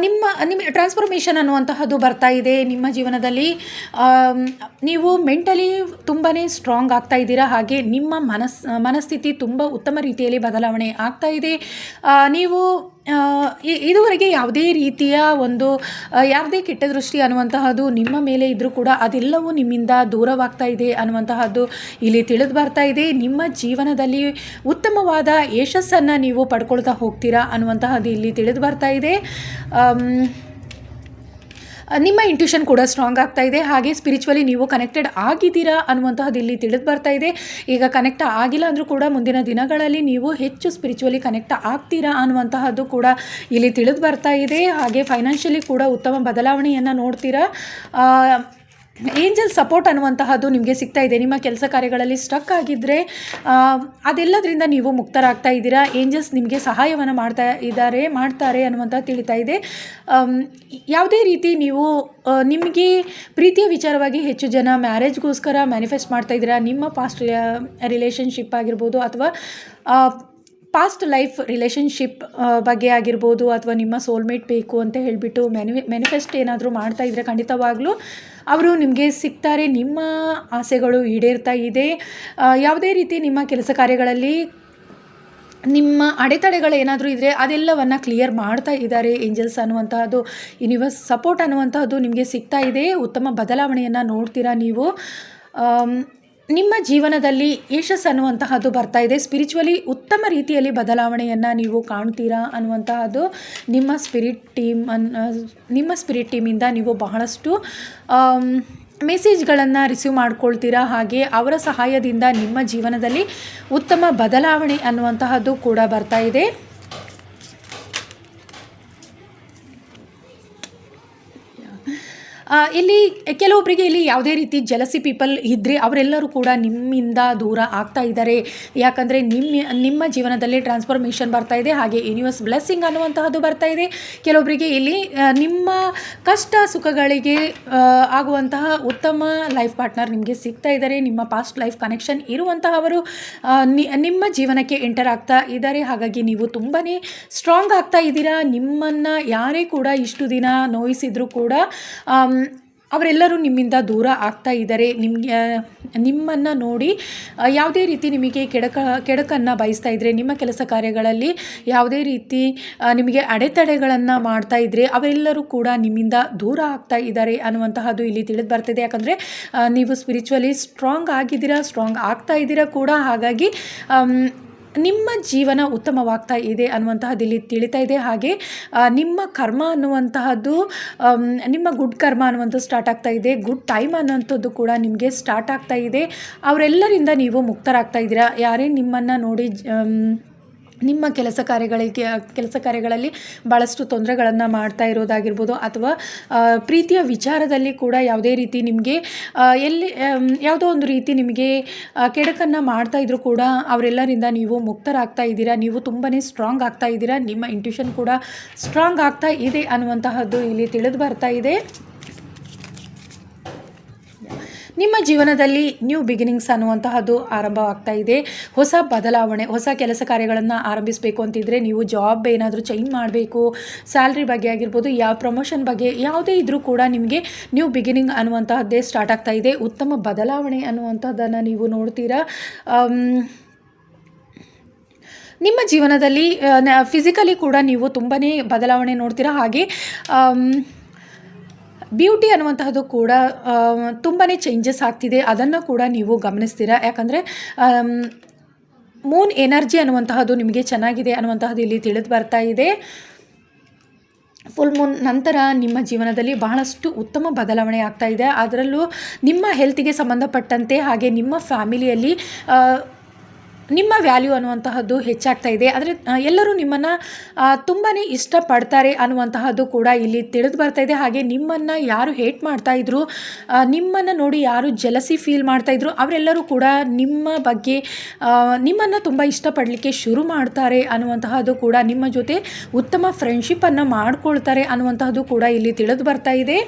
Speaker 1: ನಿಮ್ಮ ಟ್ರಾನ್ಸ್ಫಾರ್ಮೇಷನ್ ಅನ್ನುವಂತಹದ್ದು ಬರ್ತಾ ಇದೆ. ನಿಮ್ಮ ಜೀವನದಲ್ಲಿ ನೀವು ಮೆಂಟಲಿ ತುಂಬಾ ಸ್ಟ್ರಾಂಗ್ ಆಗ್ತಾ ಇದ್ದೀರಾ. ಹಾಗೆ ನಿಮ್ಮ ಮನಸ್ಥಿತಿ ತುಂಬ ಉತ್ತಮ ರೀತಿಯಲ್ಲಿ ಬದಲಾವಣೆ ಆಗ್ತಾ ಇದೆ. ನೀವು ಇದುವರೆಗೆ ಯಾವುದೇ ರೀತಿಯ ಯಾವುದೇ ಕೆಟ್ಟ ದೃಷ್ಟಿ ಅನ್ನುವಂತಹದ್ದು ನಿಮ್ಮ ಮೇಲೆ ಇದ್ದರೂ ಕೂಡ ಅದೆಲ್ಲವೂ ನಿಮ್ಮಿಂದ ದೂರವಾಗ್ತಾ ಇದೆ ಅನ್ನುವಂತಹದ್ದು ಇಲ್ಲಿ ತಿಳಿದು ಬರ್ತಾ ಇದೆ. ನಿಮ್ಮ ಜೀವನದಲ್ಲಿ ಉತ್ತಮವಾದ ಯಶಸ್ಸನ್ನು ನೀವು ಪಡ್ಕೊಳ್ತಾ ಹೋಗ್ತೀರಾ ಅನ್ನುವಂತಹದ್ದು ಇಲ್ಲಿ ತಿಳಿದು ಬರ್ತಾ ಇದೆ. ನಿಮ್ಮ ಇಂಟ್ಯೂಷನ್ ಕೂಡ ಸ್ಟ್ರಾಂಗ್ ಆಗ್ತಾ ಇದೆ. ಹಾಗೆ ಸ್ಪಿರಿಚುವಲಿ ನೀವು ಕನೆಕ್ಟೆಡ್ ಆಗಿದ್ದೀರಾ ಅನ್ನುವಂತಹದ್ದು ಇಲ್ಲಿ ತಿಳಿದು ಬರ್ತಾ ಇದೆ. ಈಗ ಕನೆಕ್ಟ್ ಆಗಿಲ್ಲ ಅಂದರೂ ಕೂಡ ಮುಂದಿನ ದಿನಗಳಲ್ಲಿ ನೀವು ಹೆಚ್ಚು ಸ್ಪಿರಿಚುವಲಿ ಕನೆಕ್ಟ್ ಆಗ್ತೀರಾ ಅನ್ನುವಂತಹದ್ದು ಕೂಡ ಇಲ್ಲಿ ತಿಳಿದು ಬರ್ತಾ ಇದೆ. ಹಾಗೆ ಫೈನಾನ್ಷಿಯಲಿ ಕೂಡ ಉತ್ತಮ ಬದಲಾವಣೆಯನ್ನು ನೋಡ್ತೀರಾ. ಏಂಜಲ್ ಸಪೋರ್ಟ್ ಅನ್ನುವಂತಹದ್ದು ನಿಮಗೆ ಸಿಗ್ತಾ ಇದೆ. ನಿಮ್ಮ ಕೆಲಸ ಕಾರ್ಯಗಳಲ್ಲಿ ಸ್ಟಕ್ ಆಗಿದ್ದರೆ ಅದೆಲ್ಲದರಿಂದ ನೀವು ಮುಕ್ತರಾಗ್ತಾ ಇದ್ದೀರಾ. ಏಂಜಲ್ಸ್ ನಿಮಗೆ ಸಹಾಯವನ್ನು ಮಾಡ್ತಾರೆ ಅನ್ನುವಂಥದ್ದು ತಿಳಿತಾ ಇದೆ. ಯಾವುದೇ ರೀತಿ ನೀವು ನಿಮಗೆ ಪ್ರೀತಿಯ ವಿಚಾರವಾಗಿ ಹೆಚ್ಚು ಜನ ಮ್ಯಾರೇಜ್ಗೋಸ್ಕರ ಮ್ಯಾನಿಫೆಸ್ಟ್ ಮಾಡ್ತಾ ಇದ್ದೀರಾ. ನಿಮ್ಮ ಪಾಸ್ಟ್ ರಿಲೇಷನ್ಶಿಪ್ ಆಗಿರ್ಬೋದು ಅಥವಾ ಪಾಸ್ಟ್ ಲೈಫ್ ರಿಲೇಷನ್ಶಿಪ್ ಬಗ್ಗೆ ಆಗಿರ್ಬೋದು ಅಥವಾ ನಿಮ್ಮ ಸೋಲ್ಮೇಟ್ ಬೇಕು ಅಂತ ಹೇಳಿಬಿಟ್ಟು ಮ್ಯಾನಿಫೆಸ್ಟ್ ಏನಾದರೂ ಮಾಡ್ತಾ ಇದ್ದರೆ ಖಂಡಿತವಾಗ್ಲೂ ಅವರು ನಿಮಗೆ ಸಿಗ್ತಾರೆ. ನಿಮ್ಮ ಆಸೆಗಳು ಈಡೇರ್ತಾ ಇದೆ. ಯಾವುದೇ ರೀತಿ ನಿಮ್ಮ ಕೆಲಸ ಕಾರ್ಯಗಳಲ್ಲಿ ನಿಮ್ಮ ಅಡೆತಡೆಗಳು ಏನಾದರೂ ಇದ್ದರೆ ಅದೆಲ್ಲವನ್ನು ಕ್ಲಿಯರ್ ಮಾಡ್ತಾ ಇದ್ದಾರೆ ಏಂಜಲ್ಸ್ ಅನ್ನುವಂತಹದ್ದು. ಯೂನಿವರ್ಸ್ ಸಪೋರ್ಟ್ ಅನ್ನುವಂತಹದ್ದು ನಿಮಗೆ ಸಿಗ್ತಾ ಇದೆ. ಉತ್ತಮ ಬದಲಾವಣೆಯನ್ನು ನೋಡ್ತೀರಾ ನೀವು. ನಿಮ್ಮ ಜೀವನದಲ್ಲಿ ಯಶಸ್ಸು ಅನ್ನುವಂತಹದ್ದು ಬರ್ತಾ ಇದೆ. ಸ್ಪಿರಿಚುವಲಿ ಉತ್ತಮ ರೀತಿಯಲ್ಲಿ ಬದಲಾವಣೆಯನ್ನು ನೀವು ಕಾಣ್ತೀರಾ ಅನ್ನುವಂತಹದ್ದು. ನಿಮ್ಮ ಸ್ಪಿರಿಟ್ ಟೀಮಿಂದ ನೀವು ಬಹಳಷ್ಟು ಮೆಸೇಜ್ಗಳನ್ನು ರಿಸೀವ್ ಮಾಡ್ಕೊಳ್ತೀರಾ. ಹಾಗೆ ಅವರ ಸಹಾಯದಿಂದ ನಿಮ್ಮ ಜೀವನದಲ್ಲಿ ಉತ್ತಮ ಬದಲಾವಣೆ ಅನ್ನುವಂತಹದ್ದು ಕೂಡ ಬರ್ತಾ ಇದೆ. ಇಲ್ಲಿ ಕೆಲವೊಬ್ಬರಿಗೆ ಇಲ್ಲಿ ಯಾವುದೇ ರೀತಿ ಜಲಸಿ ಪೀಪಲ್ ಇದ್ದರೆ ಅವರೆಲ್ಲರೂ ಕೂಡ ನಿಮ್ಮಿಂದ ದೂರ ಆಗ್ತಾ ಇದ್ದಾರೆ. ಯಾಕಂದರೆ ನಿಮ್ಮ ಜೀವನದಲ್ಲಿ ಟ್ರಾನ್ಸ್ಫಾರ್ಮೇಷನ್ ಬರ್ತಾ ಇದೆ, ಹಾಗೆ ಯೂನಿವರ್ಸ್ ಬ್ಲೆಸ್ಸಿಂಗ್ ಅನ್ನುವಂತಹದ್ದು ಬರ್ತಾ ಇದೆ. ಕೆಲವೊಬ್ಬರಿಗೆ ಇಲ್ಲಿ ನಿಮ್ಮ ಕಷ್ಟ ಸುಖಗಳಿಗೆ ಆಗುವಂತಹ ಉತ್ತಮ ಲೈಫ್ ಪಾರ್ಟ್ನರ್ ನಿಮಗೆ ಸಿಗ್ತಾ ಇದ್ದಾರೆ. ನಿಮ್ಮ ಪಾಸ್ಟ್ ಲೈಫ್ ಕನೆಕ್ಷನ್ ಇರುವಂತಹವರು ನಿಮ್ಮ ಜೀವನಕ್ಕೆ ಎಂಟರ್ ಆಗ್ತಾ ಇದ್ದಾರೆ. ಹಾಗಾಗಿ ನೀವು ತುಂಬಾ ಸ್ಟ್ರಾಂಗ್ ಆಗ್ತಾ ಇದ್ದೀರಾ. ನಿಮ್ಮನ್ನು ಯಾರೇ ಕೂಡ ಇಷ್ಟು ದಿನ ನೋಯಿಸಿದ್ರು ಕೂಡ ಅವರೆಲ್ಲರೂ ನಿಮ್ಮಿಂದ ದೂರ ಆಗ್ತಾ ಇದ್ದಾರೆ. ನಿಮ್ಮನ್ನು ನೋಡಿ ಯಾವುದೇ ರೀತಿ ನಿಮಗೆ ಕೆಡಕನ್ನು ಬಯಸ್ತಾ ಇದ್ದರೆ, ನಿಮ್ಮ ಕೆಲಸ ಕಾರ್ಯಗಳಲ್ಲಿ ಯಾವುದೇ ರೀತಿ ನಿಮಗೆ ಅಡೆತಡೆಗಳನ್ನು ಮಾಡ್ತಾ ಇದ್ದರೆ ಅವರೆಲ್ಲರೂ ಕೂಡ ನಿಮ್ಮಿಂದ ದೂರ ಆಗ್ತಾ ಇದ್ದಾರೆ ಅನ್ನುವಂತಹದ್ದು ಇಲ್ಲಿ ತಿಳಿದು ಬರ್ತಿದೆ. ಯಾಕಂದರೆ ನೀವು ಸ್ಪಿರಿಚುವಲಿ ಸ್ಟ್ರಾಂಗ್ ಆಗಿದ್ದೀರಾ, ಸ್ಟ್ರಾಂಗ್ ಆಗ್ತಾ ಇದ್ದೀರಾ ಕೂಡ. ಹಾಗಾಗಿ ನಿಮ್ಮ ಜೀವನ ಉತ್ತಮವಾಗ್ತಾ ಇದೆ ಅನ್ನುವಂತಹದ್ದು ಇಲ್ಲಿ ತಿಳಿತಾ ಇದೆ. ಹಾಗೆ ನಿಮ್ಮ ಕರ್ಮ ಅನ್ನುವಂತಹದ್ದು, ನಿಮ್ಮ ಗುಡ್ ಕರ್ಮ ಅನ್ನುವಂಥದ್ದು ಸ್ಟಾರ್ಟ್ ಆಗ್ತಾ ಇದೆ. ಗುಡ್ ಟೈಮ್ ಅನ್ನುವಂಥದ್ದು ಕೂಡ ನಿಮಗೆ ಸ್ಟಾರ್ಟ್ ಆಗ್ತಾ ಇದೆ. ಅವರೆಲ್ಲರಿಂದ ನೀವು ಮುಕ್ತರಾಗ್ತಾ ಇದ್ದೀರಾ. ಯಾರೇ ನಿಮ್ಮನ್ನು ನೋಡಿ ನಿಮ್ಮ ಕೆಲಸ ಕಾರ್ಯಗಳಲ್ಲಿ ಭಾಳಷ್ಟು ತೊಂದರೆಗಳನ್ನು ಮಾಡ್ತಾ ಇರೋದಾಗಿರ್ಬೋದು, ಅಥವಾ ಪ್ರೀತಿಯ ವಿಚಾರದಲ್ಲಿ ಕೂಡ ಯಾವುದೇ ರೀತಿ ನಿಮಗೆ ಯಾವುದೋ ಒಂದು ರೀತಿ ನಿಮಗೆ ಕೆಡಕನ್ನು ಮಾಡ್ತಾ ಇದ್ರೂ ಕೂಡ ಅವರೆಲ್ಲರಿಂದ ನೀವು ಮುಕ್ತರಾಗ್ತಾ ಇದ್ದೀರಾ. ನೀವು ತುಂಬಾ ಸ್ಟ್ರಾಂಗ್ ಆಗ್ತಾ ಇದ್ದೀರಾ. ನಿಮ್ಮ ಇಂಟ್ಯೂಷನ್ ಕೂಡ ಸ್ಟ್ರಾಂಗ್ ಆಗ್ತಾ ಇದೆ ಅನ್ನುವಂತಹದ್ದು ಇಲ್ಲಿ ತಿಳಿದು ಬರ್ತಾ ಇದೆ. ನಿಮ್ಮ ಜೀವನದಲ್ಲಿ ನ್ಯೂ ಬಿಗಿನಿಂಗ್ಸ್ ಅನ್ನುವಂತಹದ್ದು ಆರಂಭವಾಗ್ತಾ ಇದೆ. ಹೊಸ ಬದಲಾವಣೆ, ಹೊಸ ಕೆಲಸ ಕಾರ್ಯಗಳನ್ನು ಆರಂಭಿಸಬೇಕು ಅಂತಿದ್ರೆ, ನೀವು ಜಾಬ್ ಏನಾದರೂ ಚೇಂಜ್ ಮಾಡಬೇಕು, ಸ್ಯಾಲ್ರಿ ಬಗ್ಗೆ ಆಗಿರ್ಬೋದು, ಯಾವ ಪ್ರಮೋಷನ್ ಬಗ್ಗೆ ಯಾವುದೇ ಇದ್ರೂ ಕೂಡ ನಿಮಗೆ ನ್ಯೂ ಬಿಗಿನಿಂಗ್ ಅನ್ನುವಂತಹದ್ದೇ ಸ್ಟಾರ್ಟ್ ಆಗ್ತಾ ಇದೆ. ಉತ್ತಮ ಬದಲಾವಣೆ ಅನ್ನುವಂಥದ್ದನ್ನು ನೀವು ನೋಡ್ತೀರಾ. ನಿಮ್ಮ ಜೀವನದಲ್ಲಿ ಫಿಸಿಕಲಿ ಕೂಡ ನೀವು ತುಂಬಾ ಬದಲಾವಣೆ ನೋಡ್ತೀರಾ. ಹಾಗೆ ಬ್ಯೂಟಿ ಅನ್ನುವಂತಹದ್ದು ಕೂಡ ತುಂಬಾ ಚೇಂಜಸ್ ಆಗ್ತಿದೆ. ಅದನ್ನು ಕೂಡ ನೀವು ಗಮನಿಸ್ತೀರಾ. ಯಾಕಂದರೆ ಮೂನ್ ಎನರ್ಜಿ ಅನ್ನುವಂತಹದ್ದು ನಿಮಗೆ ಚೆನ್ನಾಗಿದೆ ಅನ್ನುವಂತಹದ್ದು ಇಲ್ಲಿ ತಿಳಿದು ಬರ್ತಾ ಇದೆ. ಫುಲ್ ಮೂನ್ ನಂತರ ನಿಮ್ಮ ಜೀವನದಲ್ಲಿ ಬಹಳಷ್ಟು ಉತ್ತಮ ಬದಲಾವಣೆ ಆಗ್ತಾ ಇದೆ. ಅದರಲ್ಲೂ ನಿಮ್ಮ ಹೆಲ್ತಿಗೆ ಸಂಬಂಧಪಟ್ಟಂತೆ, ಹಾಗೆ ನಿಮ್ಮ ಫ್ಯಾಮಿಲಿಯಲ್ಲಿ ನಿಮ್ಮ ವ್ಯಾಲ್ಯೂ ಅನ್ನುವಂತಹದ್ದು ಹೆಚ್ಚಾಗ್ತಾ ಇದೆ. ಆದರೆ ಎಲ್ಲರೂ ನಿಮ್ಮನ್ನು ತುಂಬಾ ಇಷ್ಟಪಡ್ತಾರೆ ಅನ್ನುವಂತಹದ್ದು ಕೂಡ ಇಲ್ಲಿ ತಿಳಿದು ಬರ್ತಾ ಇದೆ. ಹಾಗೆ ನಿಮ್ಮನ್ನು ಯಾರು ಹೇಟ್ ಮಾಡ್ತಾಯಿದ್ರು, ನಿಮ್ಮನ್ನು ನೋಡಿ ಯಾರು ಜಲಸಿ ಫೀಲ್ ಮಾಡ್ತಾಯಿದ್ರು, ಅವರೆಲ್ಲರೂ ಕೂಡ ನಿಮ್ಮ ಬಗ್ಗೆ ನಿಮ್ಮನ್ನು ತುಂಬ ಇಷ್ಟಪಡಲಿಕ್ಕೆ ಶುರು ಮಾಡ್ತಾರೆ ಅನ್ನುವಂತಹದ್ದು ಕೂಡ, ನಿಮ್ಮ ಜೊತೆ ಉತ್ತಮ ಫ್ರೆಂಡ್ಶಿಪ್ಪನ್ನು ಮಾಡ್ಕೊಳ್ತಾರೆ ಅನ್ನುವಂತಹದ್ದು ಕೂಡ ಇಲ್ಲಿ ತಿಳಿದು ಬರ್ತಾ ಇದೆ.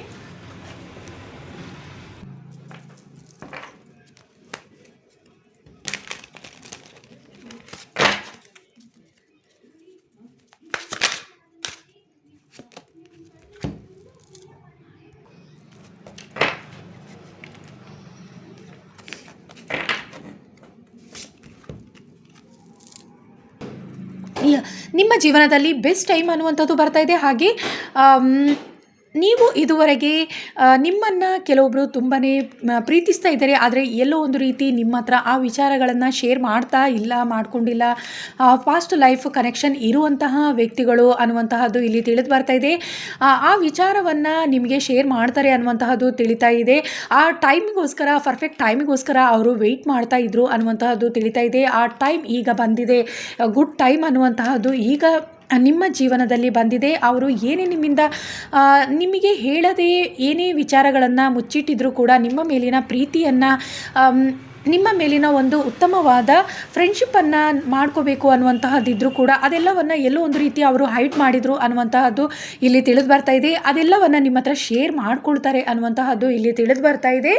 Speaker 1: ನಿಮ್ಮ ಜೀವನದಲ್ಲಿ ಬೆಸ್ಟ್ ಟೈಮ್ ಅನ್ನುವಂಥದ್ದು ಬರ್ತಾ ಇದೆ. ಹಾಗೆ ನೀವು ಇದುವರೆಗೆ ನಿಮ್ಮನ್ನು ಕೆಲವೊಬ್ಬರು ತುಂಬಾ ಪ್ರೀತಿಸ್ತಾ ಇದ್ದಾರೆ. ಆದರೆ ಎಲ್ಲೋ ಒಂದು ರೀತಿ ನಿಮ್ಮ ಹತ್ರ ಆ ವಿಚಾರಗಳನ್ನು ಶೇರ್ ಮಾಡ್ಕೊಂಡಿಲ್ಲ. ಪಾಸ್ಟ್ ಲೈಫ್ ಕನೆಕ್ಷನ್ ಇರುವಂತಹ ವ್ಯಕ್ತಿಗಳು ಅನ್ನುವಂತಹದ್ದು ಇಲ್ಲಿ ತಿಳಿದು ಬರ್ತಾ ಇದೆ. ಆ ವಿಚಾರವನ್ನು ನಿಮಗೆ ಶೇರ್ ಮಾಡ್ತಾರೆ ಅನ್ನುವಂತಹದ್ದು ತಿಳಿತಾ ಇದೆ. ಆ ಟೈಮಿಗೋಸ್ಕರ, ಪರ್ಫೆಕ್ಟ್ ಟೈಮಿಗೋಸ್ಕರ ಅವರು ವೆಯ್ಟ್ ಮಾಡ್ತಾ ಇದ್ರು ಅನ್ನುವಂತಹದ್ದು ತಿಳಿತಾ ಇದೆ. ಆ ಟೈಮ್ ಈಗ ಬಂದಿದೆ. ಗುಡ್ ಟೈಮ್ ಅನ್ನುವಂತಹದ್ದು ಈಗ ನಿಮ್ಮ ಜೀವನದಲ್ಲಿ ಬಂದಿದೆ. ಅವರು ಏನೇ ನಿಮಗೆ ಹೇಳದೆ ಏನೇ ವಿಚಾರಗಳನ್ನು ಮುಚ್ಚಿಟ್ಟಿದ್ರೂ ಕೂಡ ನಿಮ್ಮ ಮೇಲಿನ ಪ್ರೀತಿಯನ್ನು, ನಿಮ್ಮ ಮೇಲಿನ ಒಂದು ಉತ್ತಮವಾದ ಫ್ರೆಂಡ್ಶಿಪ್ಪನ್ನು ಮಾಡ್ಕೋಬೇಕು ಅನ್ನುವಂತಹದ್ದಿದ್ರೂ ಕೂಡ ಅದೆಲ್ಲವನ್ನು ಎಲ್ಲೋ ಒಂದು ರೀತಿ ಅವರು ಹೈಡ್ ಮಾಡಿದರು ಅನ್ನುವಂತಹದ್ದು ಇಲ್ಲಿ ತಿಳಿದು ಬರ್ತಾ ಇದೆ. ಅದೆಲ್ಲವನ್ನು ನಿಮ್ಮ ಹತ್ರ ಶೇರ್ ಮಾಡ್ಕೊಳ್ತಾರೆ ಅನ್ನುವಂತಹದ್ದು ಇಲ್ಲಿ ತಿಳಿದು ಬರ್ತಾ ಇದೆ.